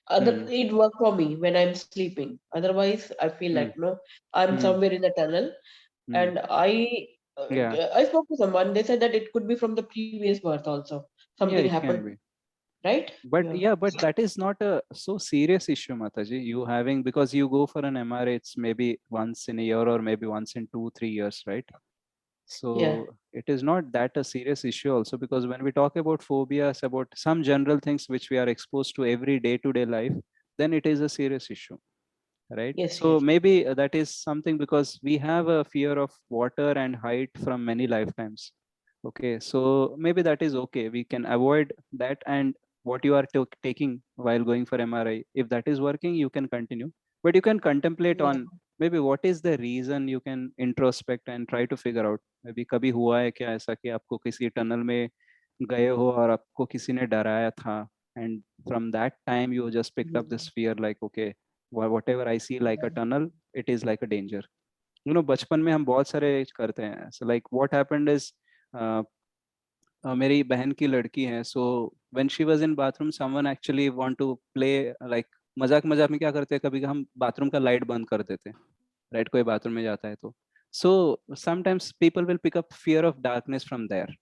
Mm. It worked for me when I'm sleeping. Otherwise, I feel Mm. like I'm Mm. somewhere in the tunnel, Mm. and Yeah. I spoke to someone. They said that it could be from the previous birth also. Yeah, Something it can happened, be. right? But Yeah. yeah, but that is not a so serious issue, Mataji. You having because you go for an MRI, it's maybe once in a year or maybe once in 2-3 years, right? Yeah. So it is not that a serious issue also, because when we talk about phobias, about some general things which we are exposed to every day-to-day life, then it is a serious issue, right? Yes. So Yes. maybe that is something because we have a fear of water and height from many lifetimes. Okay, so maybe that is okay. We can avoid that, and what you are taking while going for MRI, if that is working, you can continue. But you can contemplate Yeah. on maybe what is the reason. You can introspect and try to figure out. Maybe कभी हुआ है क्या ऐसा कि आपको किसी tunnel में गए हो और आपको किसी ने डराया था, and from that time you just picked up this fear like okay, whatever I see like a tunnel, it is like a danger. बचपन में हम बहुत सारे करते हैं. So like what happened is मेरी बहन की लड़की है, so when she was in bathroom someone actually want to play, like मजाक मजाक में क्या करते हैं, कभी हम बाथरूम का लाइट बंद कर देते हैं, राइट? कोई बाथरूम में जाता है तो so sometimes people will pick up fear of darkness from there,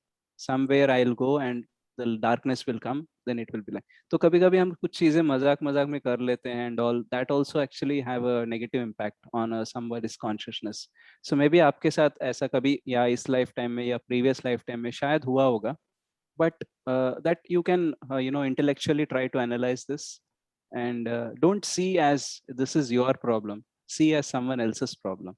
somewhere I will go and the darkness will come, then it will be like. तो कभी कभी हम कुछ चीजें मजाक मजाक में कर लेते हैं and all that also actually have a negative impact on somebody's consciousness. So may be आपके साथ ऐसा कभी या इस लाइफ टाइम में या प्रीवियस लाइफ टाइम में शायद हुआ होगा, but that you can intellectually try to analyze this, and don't see as this is your problem, see as someone else's problem,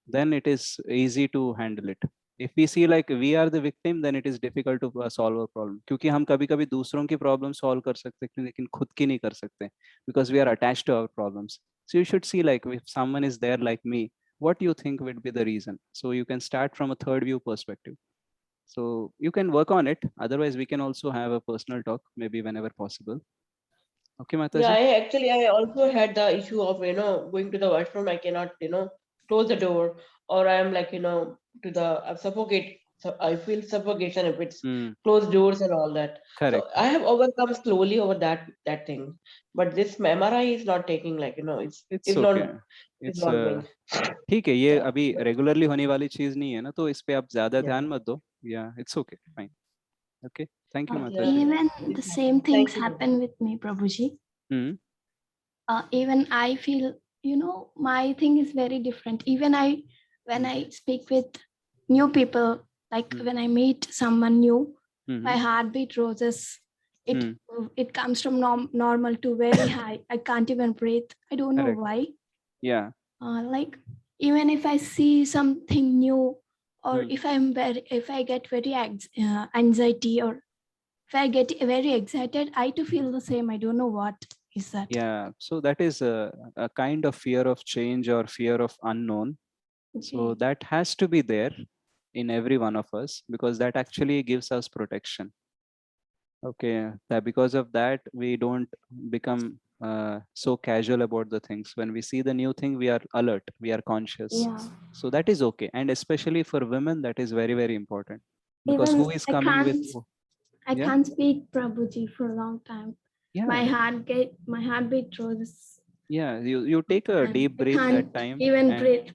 then it is easy to handle it. If we see like we are the victim, then it is difficult to solve a problem, क्योंकि हम कभी कभी दूसरों की problem solve कर सकते हैं लेकिन खुद की नहीं कर सकते, because we are attached to our problems. So you should see like if someone is there like me, what do you think would be the reason? So you can start from a third view perspective. So you can work on it. Otherwise, we can also have a personal talk, maybe whenever possible. Okay, Yeah, Mataji? I also had the issue of, going to the washroom. I cannot, close the door, or I'm like, to the suffocate. So I feel suffocation if it's Mm, closed doors and all that. So correct. I have overcome slowly over that thing. But this MRI is not taking like, It's okay. it's It's not going. ठीक है, ये Yeah. अभी regularly होने वाली चीज नहीं है ना, तो इस पे आप ज्यादा Yeah. ध्यान मत दो. Yeah, it's okay, fine. Okay, thank you, Yeah. Mataji. Even the same Thank things you. happen with me, Prabhuji. Hmm. Even I feel, my thing is very different. Even when I speak with new people, like when I meet someone new, my heartbeat roses. It comes from normal to very high. I can't even breathe. I don't know Correct. why. Yeah. Like even if I see something new, or Hmm. if I get very anxiety or if I get very excited, I too feel the same. I don't know what is that. Yeah, so that is a kind of fear of change or fear of unknown. So Okay. that has to be there in every one of us, because that actually gives us protection. Okay, that because of that we don't become so casual about the things. When we see the new thing, we are alert, we are conscious. Yeah. So that is okay, and especially for women, that is very, very important, because Even who is I coming with can't, I yeah, can't speak Prabhuji for a long time. My yeah, heartbeat rose. yeah. You take a And deep I breath that can't time, even and breathe.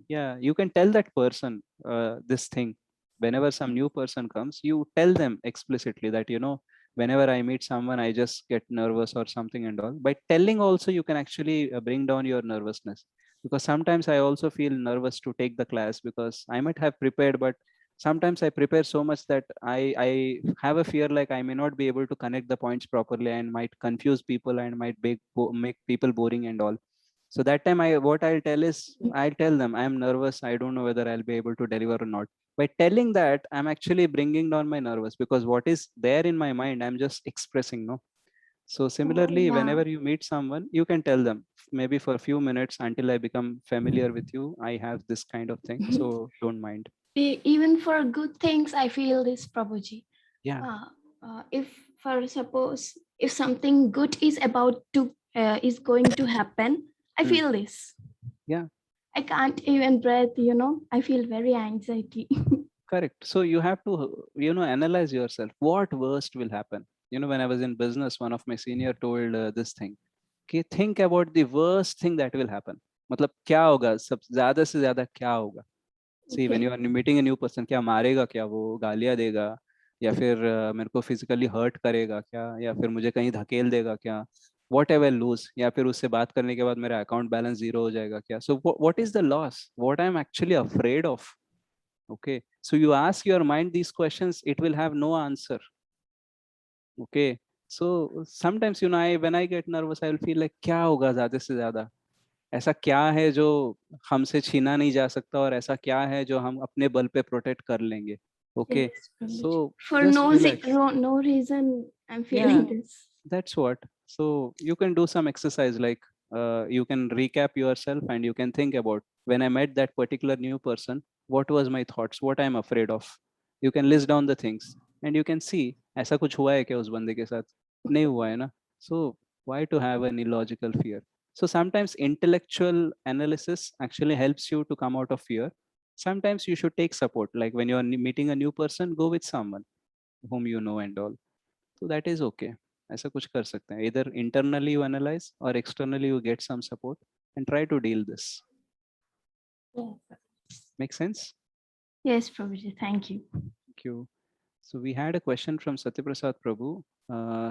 yeah, you can tell that person this thing. Whenever some new person comes, you tell them explicitly that, whenever I meet someone, I just get nervous or something and all. By telling also, you can actually bring down your nervousness. Because sometimes I also feel nervous to take the class, because I might have prepared, but sometimes I prepare so much that I have a fear like I may not be able to connect the points properly and might confuse people and might make people boring and all. So that time what I'll tell is, I'll tell them I'm nervous, I don't know whether I'll be able to deliver or not. By telling that, I'm actually bringing down my nervous, because what is there in my mind, I'm just expressing, no. So similarly, Yeah. whenever you meet someone, you can tell them, maybe for a few minutes, until I become familiar with you, I have this kind of thing, so don't mind. Even for good things, I feel this, Prabhuji. Yeah. If, for suppose, if something good is is going to happen, I feel this. Yeah, I can't even breathe, I feel very anxiety. correct. So you have to analyze yourself, what worst will happen. When I was in business, one of my senior told this thing, कि think about the worst thing that will happen. मतलब क्या होगा, सब ज्यादा से ज्यादा क्या होगा. See, when Okay. you are meeting a new person, क्या मारेगा, क्या वो गालियां देगा, या फिर मेरे को फिजिकली हर्ट करेगा क्या, या फिर मुझे कहीं धकेल देगा क्या, वॉट एवर लूज, या फिर उससे बात करने के बाद मेरा अकाउंट बैलेंस जीरो हो जाएगा क्या. So what is the loss, what I am actually afraid of. Okay, so you ask your mind these questions, it will have no answer. Okay, so sometimes when I get nervous, I will feel like क्या होगा ज्यादा से ज्यादा, ऐसा क्या है जो हमसे छीना नहीं जा सकता, और ऐसा क्या है जो हम अपने बल पे प्रोटेक्ट कर लेंगे. Okay, Yes, Prabhuji. so For just relax. no reason, I'm Yeah, feeling this. that's what. So you can do some exercise, like you can recap yourself and you can think about, when I met that particular new person, what was my thoughts, what I'm afraid of. You can list down the things and you can see, ऐसा कुछ हुआ है क्या उस बंदे के साथ, नहीं हुआ है ना. So why to have an illogical fear? So sometimes intellectual analysis actually helps you to come out of fear. Sometimes you should take support, like when you are meeting a new person, go with someone whom you know and all. So that is okay. ऐसा कुछ कर सकते हैं. Either internally you analyze or externally you get some support and try to deal this. Make sense? Yes, Prabhuji, thank you. Thank you. So we had a question from Satyaprasad Prabhu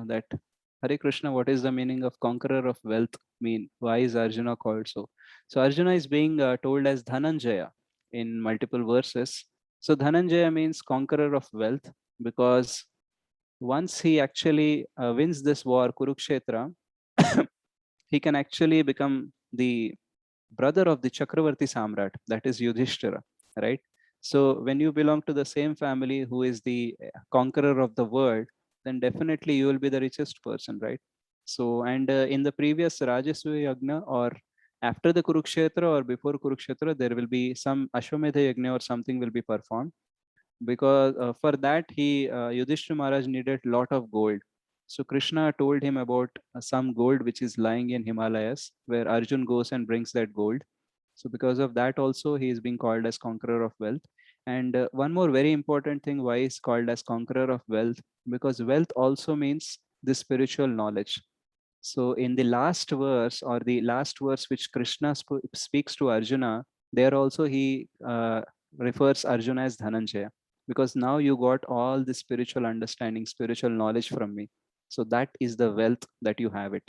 that Hare Krishna, what is the meaning of conqueror of wealth mean? Why is Arjuna called so? So Arjuna is being told as Dhananjaya in multiple verses. So Dhananjaya means conqueror of wealth, because once he actually wins this war, Kurukshetra, he can actually become the brother of the Chakravarti Samrat, that is Yudhishthira, right? So when you belong to the same family who is the conqueror of the world, then definitely you will be the richest person, right? So, and in the previous Rajasuya Yagna, or after the Kurukshetra or before Kurukshetra, there will be some Ashwamedha Yagna or something will be performed, because for that Yudhishthira Maharaj needed lot of gold. So Krishna told him about some gold which is lying in Himalayas, where Arjun goes and brings that gold. So because of that also he is being called as conqueror of wealth. And one more very important thing why he's called as conqueror of wealth, because wealth also means the spiritual knowledge. So in the last verse, or the last verse which Krishna speaks to Arjuna, there also he refers Arjuna as Dhananjaya, because now you got all the spiritual understanding, spiritual knowledge from me. So that is the wealth that you have it.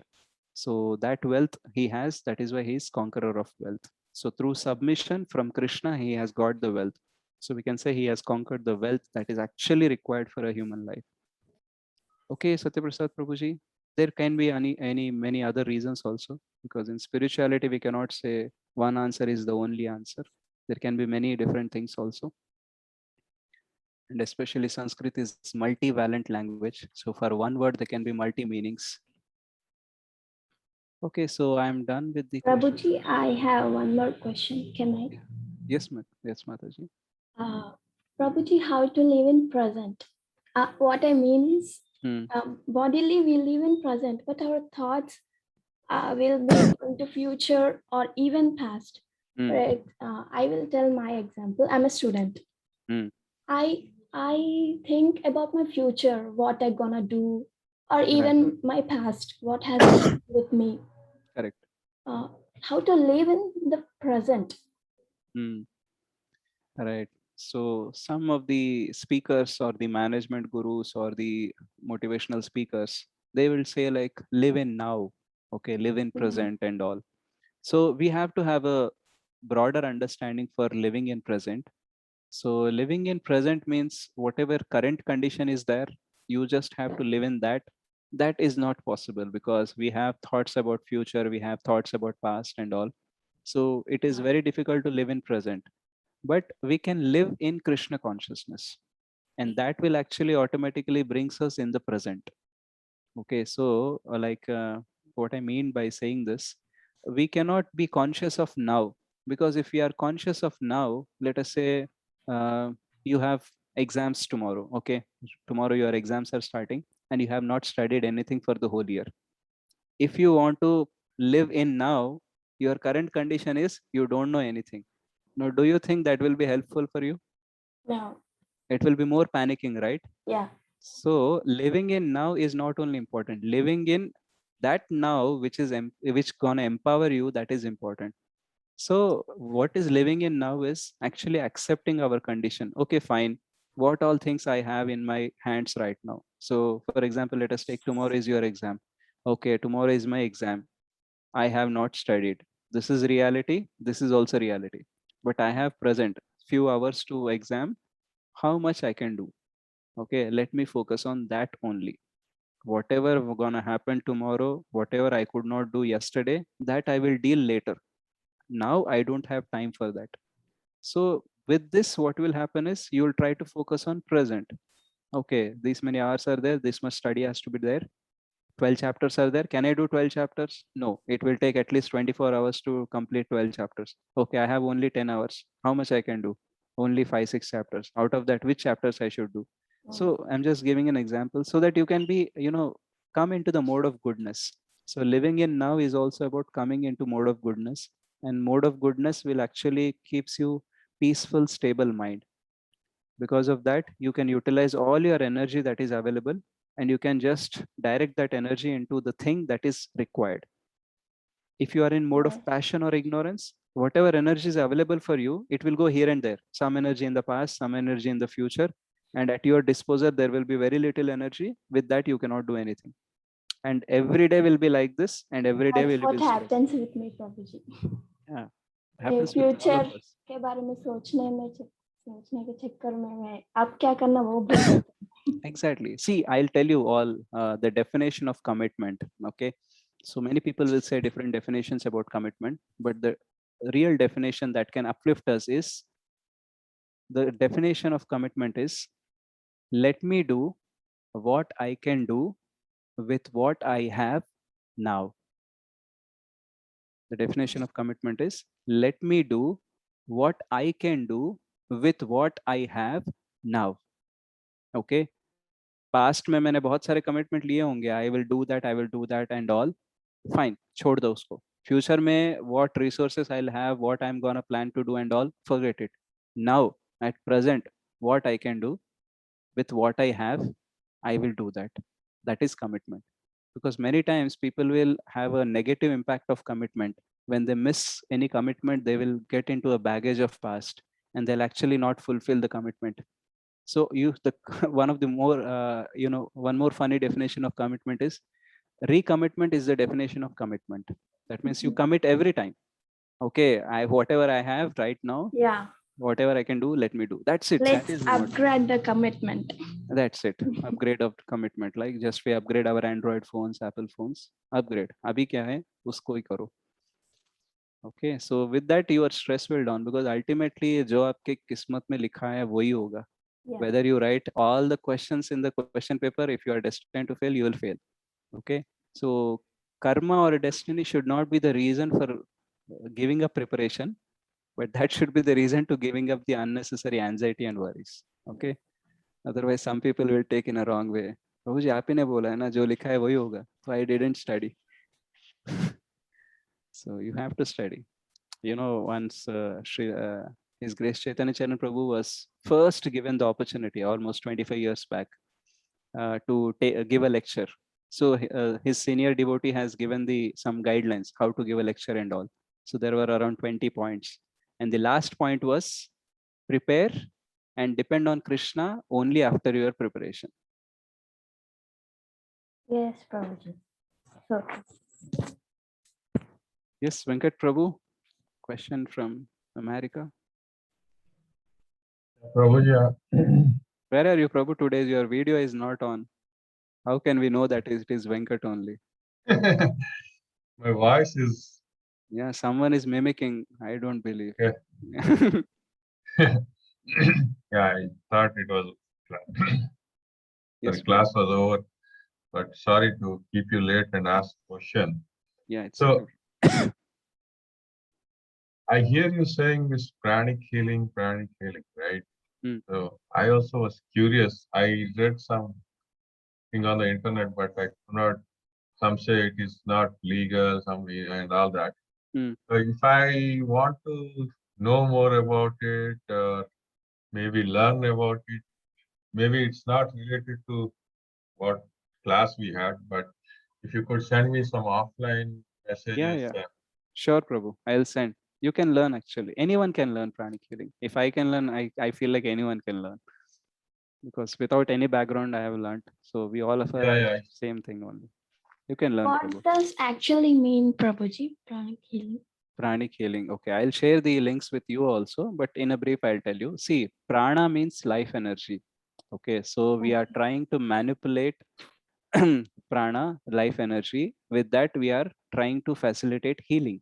So that wealth he has, that is why he is conqueror of wealth. So through submission from Krishna, he has got the wealth. So we can say he has conquered the wealth that is actually required for a human life. Okay, Satyaprasad Prabhuji, there can be many other reasons also, because in spirituality we cannot say one answer is the only answer. There can be many different things also. And especially Sanskrit is multivalent language. So for one word, there can be multi meanings. Okay, so I'm done with the question. Prabhuji, I have one more question. Can I? Yes, yes, Mataji. Prabhuji, how to live in present? What I mean is, bodily we live in present, but our thoughts will be into future or even past. Right? I will tell my example. I'm a student. I think about my future, what I gonna do, or even my past, what has happened with me. Correct. How to live in the present. Right. So some of the speakers or the management gurus or the motivational speakers, they will say like live in now, okay, live in present and all. So we have to have a broader understanding for living in present. So living in present means whatever current condition is there, you just have to live in that. That is not possible because we have thoughts about future, we have thoughts about past and all. So it is very difficult to live in present. But we can live in Krishna consciousness, and that will actually automatically brings us in the present. Okay, so what I mean by saying this, we cannot be conscious of now, because if we are conscious of now, let us say you have exams tomorrow. Okay, tomorrow your exams are starting and you have not studied anything for the whole year. If you want to live in now, your current condition is you don't know anything. Now, do you think that will be helpful for you? No. It will be more panicking, right? Yeah. So living in now is not only important. Living in that now, which gonna empower you, that is important. So what is living in now is actually accepting our condition. Okay, fine. What all things I have in my hands right now. So for example, let us take tomorrow is your exam. Okay, tomorrow is my exam. I have not studied. This is reality. This is also reality. But I have present few hours to exam. How much I can do? Okay, let me focus on that only. Whatever gonna happen tomorrow, whatever I could not do yesterday, that I will deal later. Now I don't have time for that. So with this, what will happen is you will try to focus on present. Okay, these many hours are there. This much study has to be there. 12 chapters are there. Can I do 12 chapters? No, it will take at least 24 hours to complete 12 chapters. Okay, I have only 10 hours. How much I can do? Only 5-6 chapters. Out of that, which chapters I should do? So I'm just giving an example so that you can be, come into the mode of goodness. So living in now is also about coming into mode of goodness, and mode of goodness will actually keeps you peaceful, stable mind. Because of that, you can utilize all your energy that is available, and you can just direct that energy into the thing that is required. If you are in mode of passion or ignorance, whatever energy is available for you, it will go here and there. Some energy in the past, some energy in the future, and at your disposal, there will be very little energy. With that, you cannot do anything. And every day will be like this, and every day That's will what be stress. happens with me, Prabhuji. Yeah, मेरे happens with all future of us. के बारे में सोचने के चक्कर में मैं अब क्या करना वो भूल जाती हूँ. Exactly. See, I'll tell you all the definition of commitment. Okay. So many people will say different definitions about commitment, but the real definition that can uplift us is, the definition of commitment is, let me do what I can do with what I have now. The definition of commitment is, let me do what I can do with what I have now. Okay. Past में मैंने बहुत सारे commitment लिए होंगे, I will do that and all, fine, छोड़ दो उसको. Future में what resources I will have, what I am gonna plan to do and all, forget it. Now at present, what I can do with what I have, I will do that. That is commitment. Because many times people will have a negative impact of commitment. When they miss any commitment, they will get into a baggage of past, and they'll actually not fulfill the commitment. So one of the more one more funny definition of commitment is, recommitment is the definition of commitment. That means you commit every time. Okay, whatever I have right now, Yeah. whatever I can do, let me do. That's it. That Let's is the motive. upgrade the commitment. That's it. Upgrade of commitment. Like just we upgrade our Android phones, Apple phones. Upgrade. अभी क्या है उसको ही करो. Okay, so with that your stress will down, because ultimately जो आपके किस्मत में लिखा है वही होगा. Yeah. Whether you write all the questions in the question paper, if you are destined to fail, you will fail. Okay. So karma or destiny should not be the reason for giving up preparation, but that should be the reason to giving up the unnecessary anxiety and worries. Okay. Otherwise, some people will take in a wrong way. प्रभु जी आप ही ने बोला है ना जो लिखा है वही होगा. So I didn't study. So you have to study. You know, once His Grace Chaitanya Charan Prabhu was first given the opportunity almost 25 years back to give a lecture. So his senior devotee has given some guidelines how to give a lecture and all. So there were around 20 points. And the last point was prepare and depend on Krishna only after your preparation. Yes, Prabhuji. So Yes, Venkat Prabhu, question from America. Prabhuji, Where are you, Prabhu? Today your video is not on. How can we know that it is Venkat only? my voice is. Yeah, someone is mimicking. I don't believe. Yeah. Yeah, I thought it was. Yes, The class was over, but sorry to keep you late and ask question. yeah, it's So okay. I hear you saying this pranic healing, right? So I also was curious. I read something on the internet, but I could not. Some say it is not legal, some and all that. So if I want to know more about it, or maybe learn about it, maybe it's not related to what class we had, but if you could send me some offline messages. Yeah. Sure, Prabhu. I'll send. You can learn actually. Anyone can learn pranic healing. If I can learn, I feel like anyone can learn. Because without any background, I have learned. So we all of us are same thing only. You can learn, What Prabhu. does actually mean, Prabhuji, pranic healing? Pranic healing. Okay, I'll share the links with you also, but in a brief, I'll tell you. See, prana means life energy. Okay, so we are trying to manipulate prana, life energy. With that, we are trying to facilitate healing.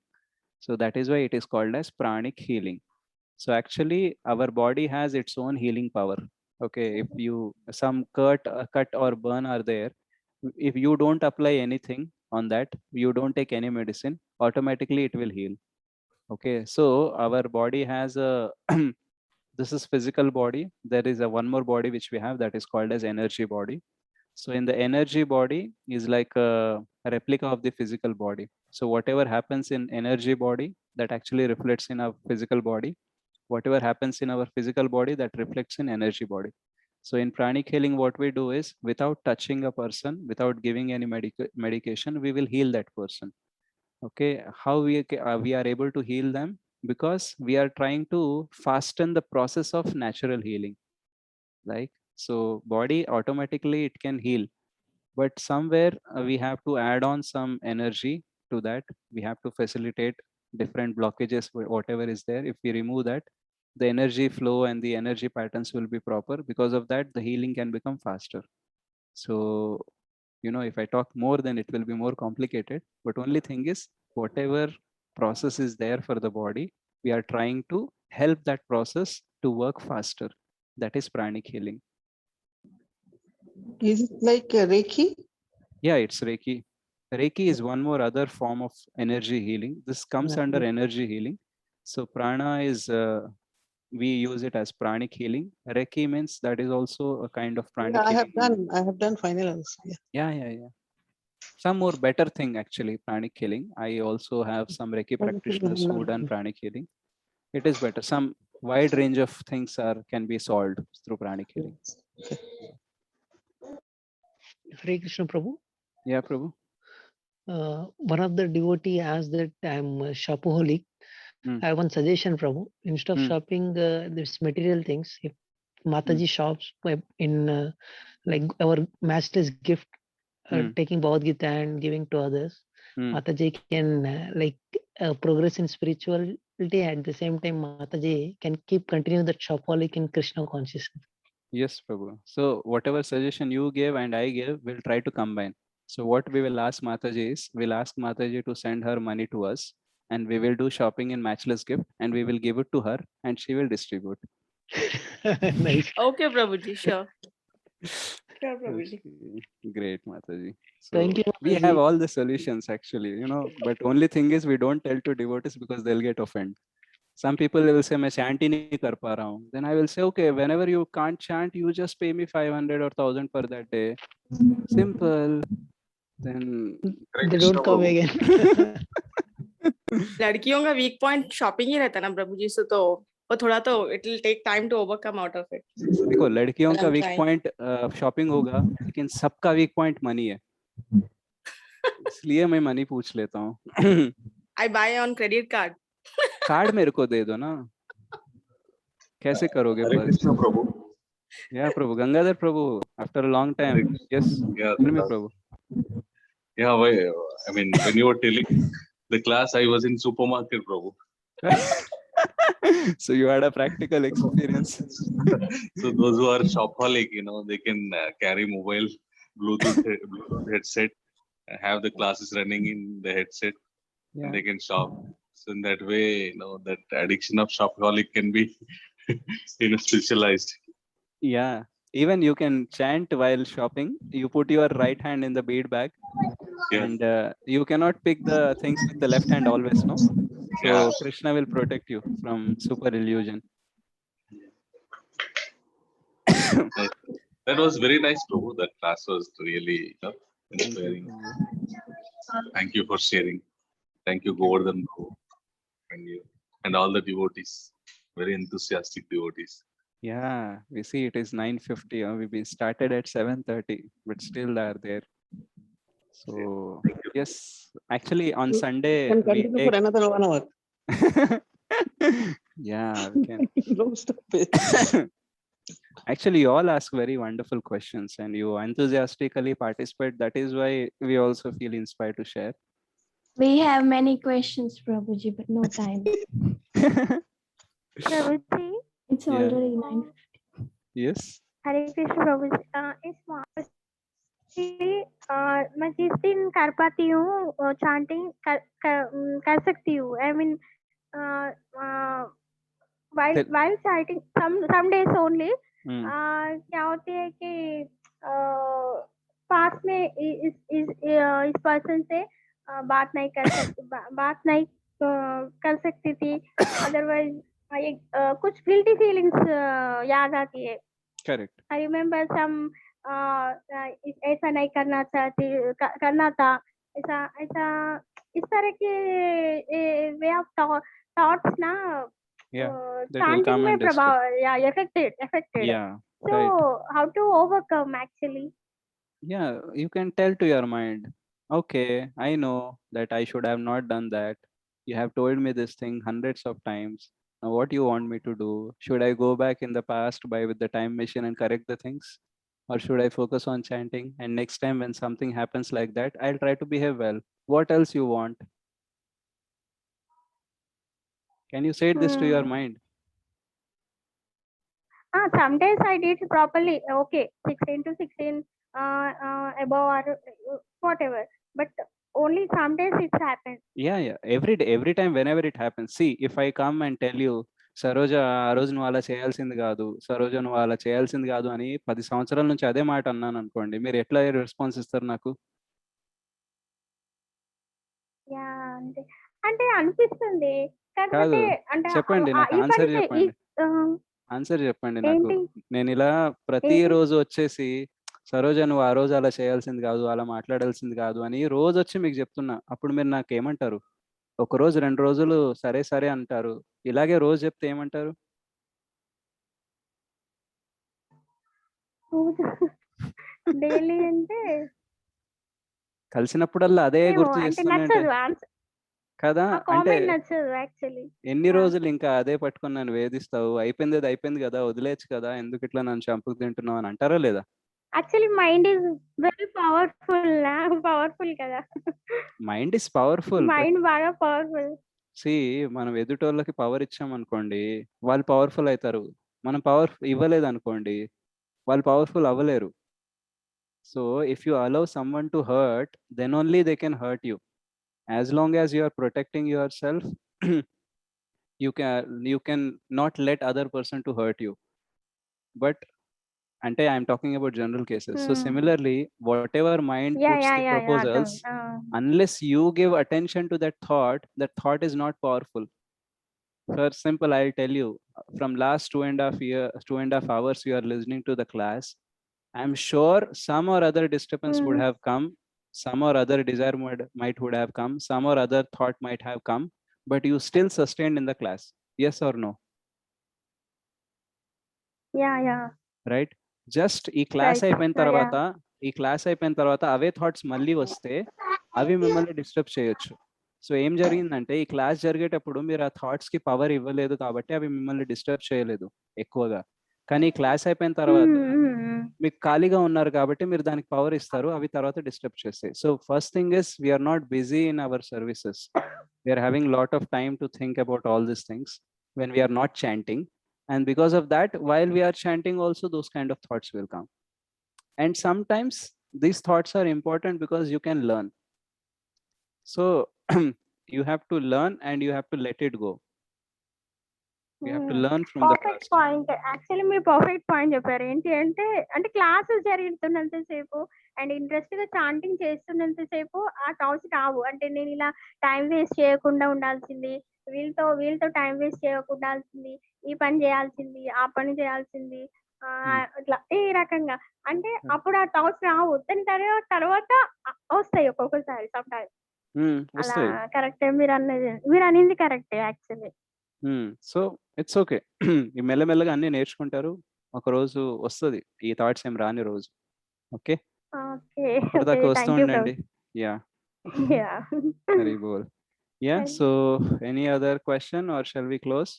So that is why it is called as pranic healing. So actually, our body has its own healing power. Okay, if you some cut or burn are there, if you don't apply anything on that, you don't take any medicine, automatically it will heal. Okay, so our body has a this is physical body. There is a one more body which we have that is called as energy body. So in the energy body is like a replica of the physical body. So whatever happens in energy body that actually reflects in our physical body. Whatever happens in our physical body that reflects in energy body. So in pranic healing, what we do is without touching a person, without giving any medication, we will heal that person. Okay, how we are able to heal them? Because we are trying to fasten the process of natural healing. Like, so body automatically it can heal, but somewhere we have to add on some energy to that. We have to facilitate different blockages, whatever is there. If we remove that, the energy flow and the energy patterns will be proper. Because of that, the healing can become faster. So, you know, if I talk more, then it will be more complicated. But only thing is, whatever process is there for the body, we are trying to help that process to work faster. That is pranic healing. Is it like Reiki? Yeah, it's Reiki. Reiki is one more other form of energy healing. This comes under energy healing. So prana is, we use it as pranic healing. Reiki means that is also a kind of pranic Yeah, healing. I have done final also. Yeah. Some more better thing actually, pranic healing. I also have some Reiki practitioners who done pranic healing. It is better. Some wide range of things can be solved through pranic healing. Hare Krishna Prabhu. Yeah, Prabhu. One of the devotee asked that I'm a shopaholic. I have one suggestion, Prabhu. Instead of shopping this material things, if Mataji shops in like our master's gift, taking Bhagavad Gita and giving to others, Mataji can progress in spirituality. At the same time, Mataji can keep continuing the shopaholic in Krishna consciousness. Yes, Prabhu. So whatever suggestion you gave and I gave, we'll try to combine. So what we will ask Mataji is, we'll ask Mataji to send her money to us and we will do shopping in Matchless Gift and we will give it to her and she will distribute. Nice. Okay, Prabhuji, sure. Sure, Prabhuji. Okay, great, Mataji. Thank So you, we have Mataji. all the solutions actually, you know, but only thing is we don't tell to devotees because they'll get offended. Some people will say, मैं chant ही नहीं कर पा रहा हूँ. Then I will say, okay, whenever you can't chant, you just pay me 500 or 1000 per that day. Simple. Then They don't come again. लड़कियों का weak point shopping ही रहता है ना प्रभुजी से, तो वो थोड़ा तो it will take time to overcome out of it. देखो लड़कियों But का I'm week trying. Point shopping होगा, लेकिन सबका वीक पॉइंट मनी है. इसलिए मैं मनी पूछ लेता हूँ. I buy on credit card. Card मेरे को दे दो ना. कैसे करोगे? Hare Krishna Prabhu. Yeah, Prabhu. Gangadhar Prabhu, after a long time. Yes. Yeah, Tell me, Prabhu. yeah. I mean, when you were telling the class, I was in supermarket, Prabhu. So you had a practical experience. So those who are shopaholic, you know, they can carry mobile, Bluetooth headset, have the classes running in the headset, Yeah. and they can shop. So in that way, you know, that addiction of shopaholic can be, you know, specialized. Yeah. Even you can chant while shopping. You put your right hand in the bead bag, Yes. and you cannot pick the things with the left hand always, no? So Yeah. Krishna will protect you from super illusion. That was very nice, Prabhu. That class was really, you know, Thank you, inspiring. Prabhu. Thank you for sharing. Thank you, Govardhan, Prabhu, and all the devotees, very enthusiastic devotees. Yeah, we see it is 9:50. We started at 7:30, but still they are there. So yes, actually on Sunday Can we continue take. for another 1 hour. Yeah, we can. No, stop it. Actually, you all ask very wonderful questions and you enthusiastically participate. That is why we also feel inspired to share. We have many questions, Prabhuji, but no time. Prabhuji, It's Yeah. already 9. Yes. Hare Krishna Prabhuji. मैं जिस दिन कर पाती हूँ chanting कर सकती हूँ. I mean, while chanting some days only. क्या होती है कि पास में इस पर्सन से बात नहीं कर सकती थी. अदरवाइज कुछ गिल्टी फीलिंग्स याद आती है. Correct. आई रिमेम्बर सम ऐसा नहीं करना करना था. ऐसा इस तरह के वे ऑफ थॉट्स ना Yeah. That will chanting come में and disturb. प्रभाव affected. Yeah. So Right. how to overcome actually? Yeah, you can tell to your mind, okay, I know that I should have not done that. You have told me this thing hundreds of times. Now, what you want me to do? Should I go back in the past with the time machine and correct the things? Or should I focus on chanting? And next time when something happens like that, I'll try to behave well. What else you want? Can you say this to your mind? Some days I did properly. Okay, 16 to 16 above or whatever. But only some days it's happened. Yeah. Every day, every time, whenever it happens. See, if I come and tell you, Saroja ఆ రోజు నువ్వు అలా చేయాల్సింది కాదు, సరోజ నువ్వు అలా చేయాల్సింది కాదు అని 10 సంవత్సరాల నుంచి అదే మాట అన్నాను అనుకోండి, మీరు ఎట్లా రెస్పాన్స్ ఇస్తారు నాకు? అంటే అనిపిస్తుంది. కాదు, అంటే చెప్పండి నాకు ఆన్సర్ చెప్పండి. ఆన్సర్ చెప్పండి నాకు. నేను ఇలా ప్రతిరోజు వచ్చేసి సరోజ నువ్వు ఆ రోజు అలా చేయాల్సింది కాదు, అలా మాట్లాడాల్సింది కాదు అని రోజు వచ్చి మీకు చెప్తున్నా. అప్పుడు మీరు నాకు ఏమంటారు? ఒక రోజు 2 రోజులు సరే సరే అంటారు. ఇలాగే రోజు చెప్తే ఏమంటారు? డైలీ అంటే కలిసినప్పుడల్లా అదే గుర్తు చేస్తున్నానంటే కదా. అంటే ఎన్ని రోజులు ఇంకా అదే పట్టుకొని నన్ను వేధిస్తావు? అయిపోయింది అయిపోయింది కదా, వదిలేచ్చు కదా, ఎందుకు ఇట్లా నన్ను చంపుకు తింటున్నావు అని అంటారా లేదా? Actually mind is very powerful కదా. Mind is powerful. మైండ్ బాగా పవర్ఫుల్. సి మనం ఎదుటోళ్ళకి పవర్ ఇచ్చాం అనుకోండి, వాళ్ళు పవర్ఫుల్ అవుతారు. మనం పవర్ ఇవ్వలేదు అనుకోండి, వాళ్ళు పవర్ఫుల్ అవ్వలేరు. So if you allow someone to hurt, then only they can hurt you. As long as you are protecting yourself, you can not let other person to hurt you. But ante I'm talking about general cases. So similarly, whatever mind puts the proposals, unless you give attention to that thought is not powerful. For simple, I'll tell you, from last 2.5 hours you are listening to the class, I'm sure some or other disturbance would have come, some or other desire would have come, some or other thought might have come, but you still sustained in the class. Yes or no? Yeah. Right? Just ఈ class అయిపోయిన తర్వాత అవే thoughts మళ్ళీ వస్తే అవి మిమ్మల్ని disturb చేయొచ్చు. So ఏం జరిగిందంటే ఈ క్లాస్ జరిగేటప్పుడు మీరు ఆ థాట్స్ కి పవర్ ఇవ్వలేదు కాబట్టి అవి మిమ్మల్ని డిస్టర్బ్ చేయలేదు ఎక్కువగా. కానీ క్లాస్ అయిపోయిన తర్వాత మీకు ఖాళీగా ఉన్నారు కాబట్టి మీరు దానికి పవర్ ఇస్తారు, అవి తర్వాత డిస్టర్బ్ చేస్తాయి. So first thing is we're not busy in our services. We're having lot of time to think about all these things when we are not chanting, and because of that, while we are chanting also those kind of thoughts will come. And sometimes these thoughts are important because you can learn. So you have to learn and you have to let it go. You have to learn from the perfect past. Point. Actually మీరు perfect point చెప్పారు. ఏంటి అంటే classes జరుగుతున్నంతసేపు and interest గా chanting చేస్తున్నంతసేపు ఆ thoughts రావు. అంటే నేను ఇలా time waste చేయకుండా ఉండాల్సింది, వీళ్ళతో టైం వేస్ట్ చేయకుండా, ఈ పని చేయాల్సింది, ఆ పని చేయాల్సింది, ఇట్లా ఈ రకంగా అంటే అప్పుడు ఆ థాట్స్ రావు. దాని తర్వాత వస్తాయి ఒక్కొక్కసారి సమ్ టైమ్స్. అలా కరెక్టే మీరు అనింది కరెక్టే యాక్చువల్లీ. So it's okay. ఈ మెల్లమెల్లగా అన్ని నేర్చుకుంటారు, ఒక రోజు వస్తుంది ఈ థాట్స్ ఏం రాని రోజు. ఓకే, ఇప్పుడు దాకా వస్తూ ఉండండి. Yeah, very boll. Yeah, so any other question or shall we close?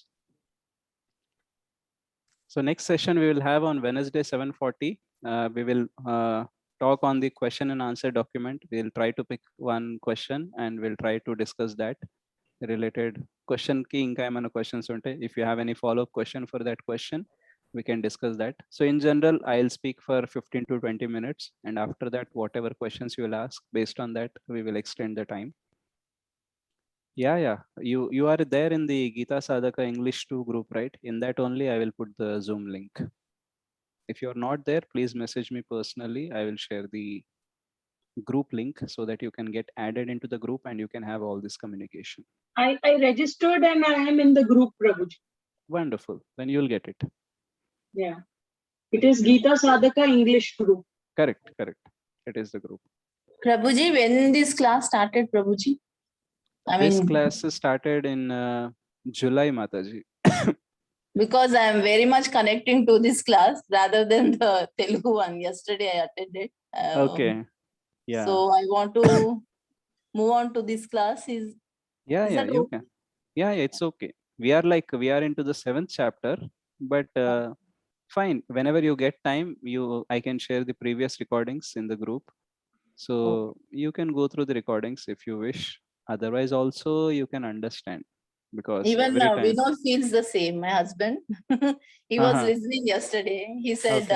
So next session we will have on Wednesday 7:40. We will talk on the question and answer document. We'll try to pick one question and we'll try to discuss that related question ki inka emana questions unte. If you have any follow-up question for that question, we can discuss that. So in general, I'll speak for 15 to 20 minutes, and after that, whatever questions you will ask, based on that, we will extend the time. Yeah. You are there in the Gita Sadhaka English 2 group, right? In that only I will put the Zoom link. If you are not there, please message me personally. I will share the group link so that you can get added into the group and you can have all this communication. I registered and I am in the group, Prabhuji. Wonderful. Then you'll get it. Yeah. It is Gita Sadhaka English group. Correct. It is the group. Prabhuji, when this class started, Prabhuji? This class started in July, Mataji. Because I am very much connecting to this class rather than the Telugu one. Yesterday I attended. Okay. Yeah. So I want to move on to this class. Yeah, you can. Yeah, it's okay. We are into the 7th chapter, but fine. Whenever you get time, I can share the previous recordings in the group. So you can go through the recordings if you wish. Otherwise also you can understand, because even Vinod feels the same. My husband, he was listening yesterday. He said,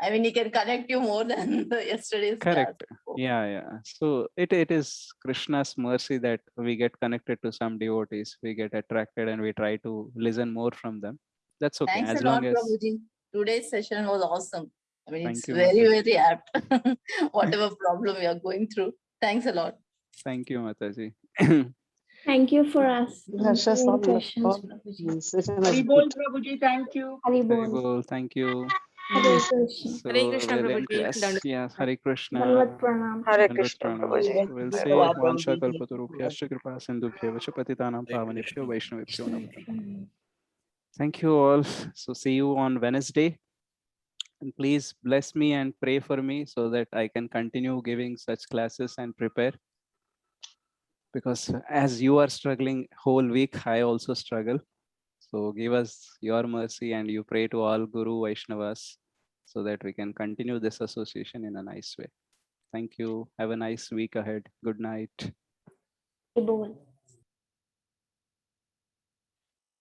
I mean, he can connect you more than yesterday's Correct. class. Yeah. So it is Krishna's mercy that we get connected to some devotees. We get attracted and we try to listen more from them. That's okay. Thanks as a long lot, as Prabhuji. Today's session was awesome. I mean, Thank it's you, very, Mataji. very apt. Whatever problem we are going through. Thanks a lot. Thank you, Mataji. Thank you for us. Harsha, Hari Bol, Prabhuji, thank you. Hari Very Bol. well, thank you. Hare Krishna. So Hare Krishna, we'll Prabhuji. end class. Yeah, Hare Krishna. Dandavat pranam. Hare Dandavat Krishna, pranam. Prabhuji. We'll say Vansha Kalpatarubhyascha Kripa Sindhubhya Vacha Patitanam Pavanebhyo Vaishnavebhyo Namo. Thank you all. So see you on Wednesday. And please bless me and pray for me so that I can continue giving such classes and prepare. Because as you are struggling whole week, I also struggle. So give us your mercy and you pray to all Guru Vaishnavas so that we can continue this association in a nice way. Thank you. Have a nice week ahead. Good night. Hari Bol.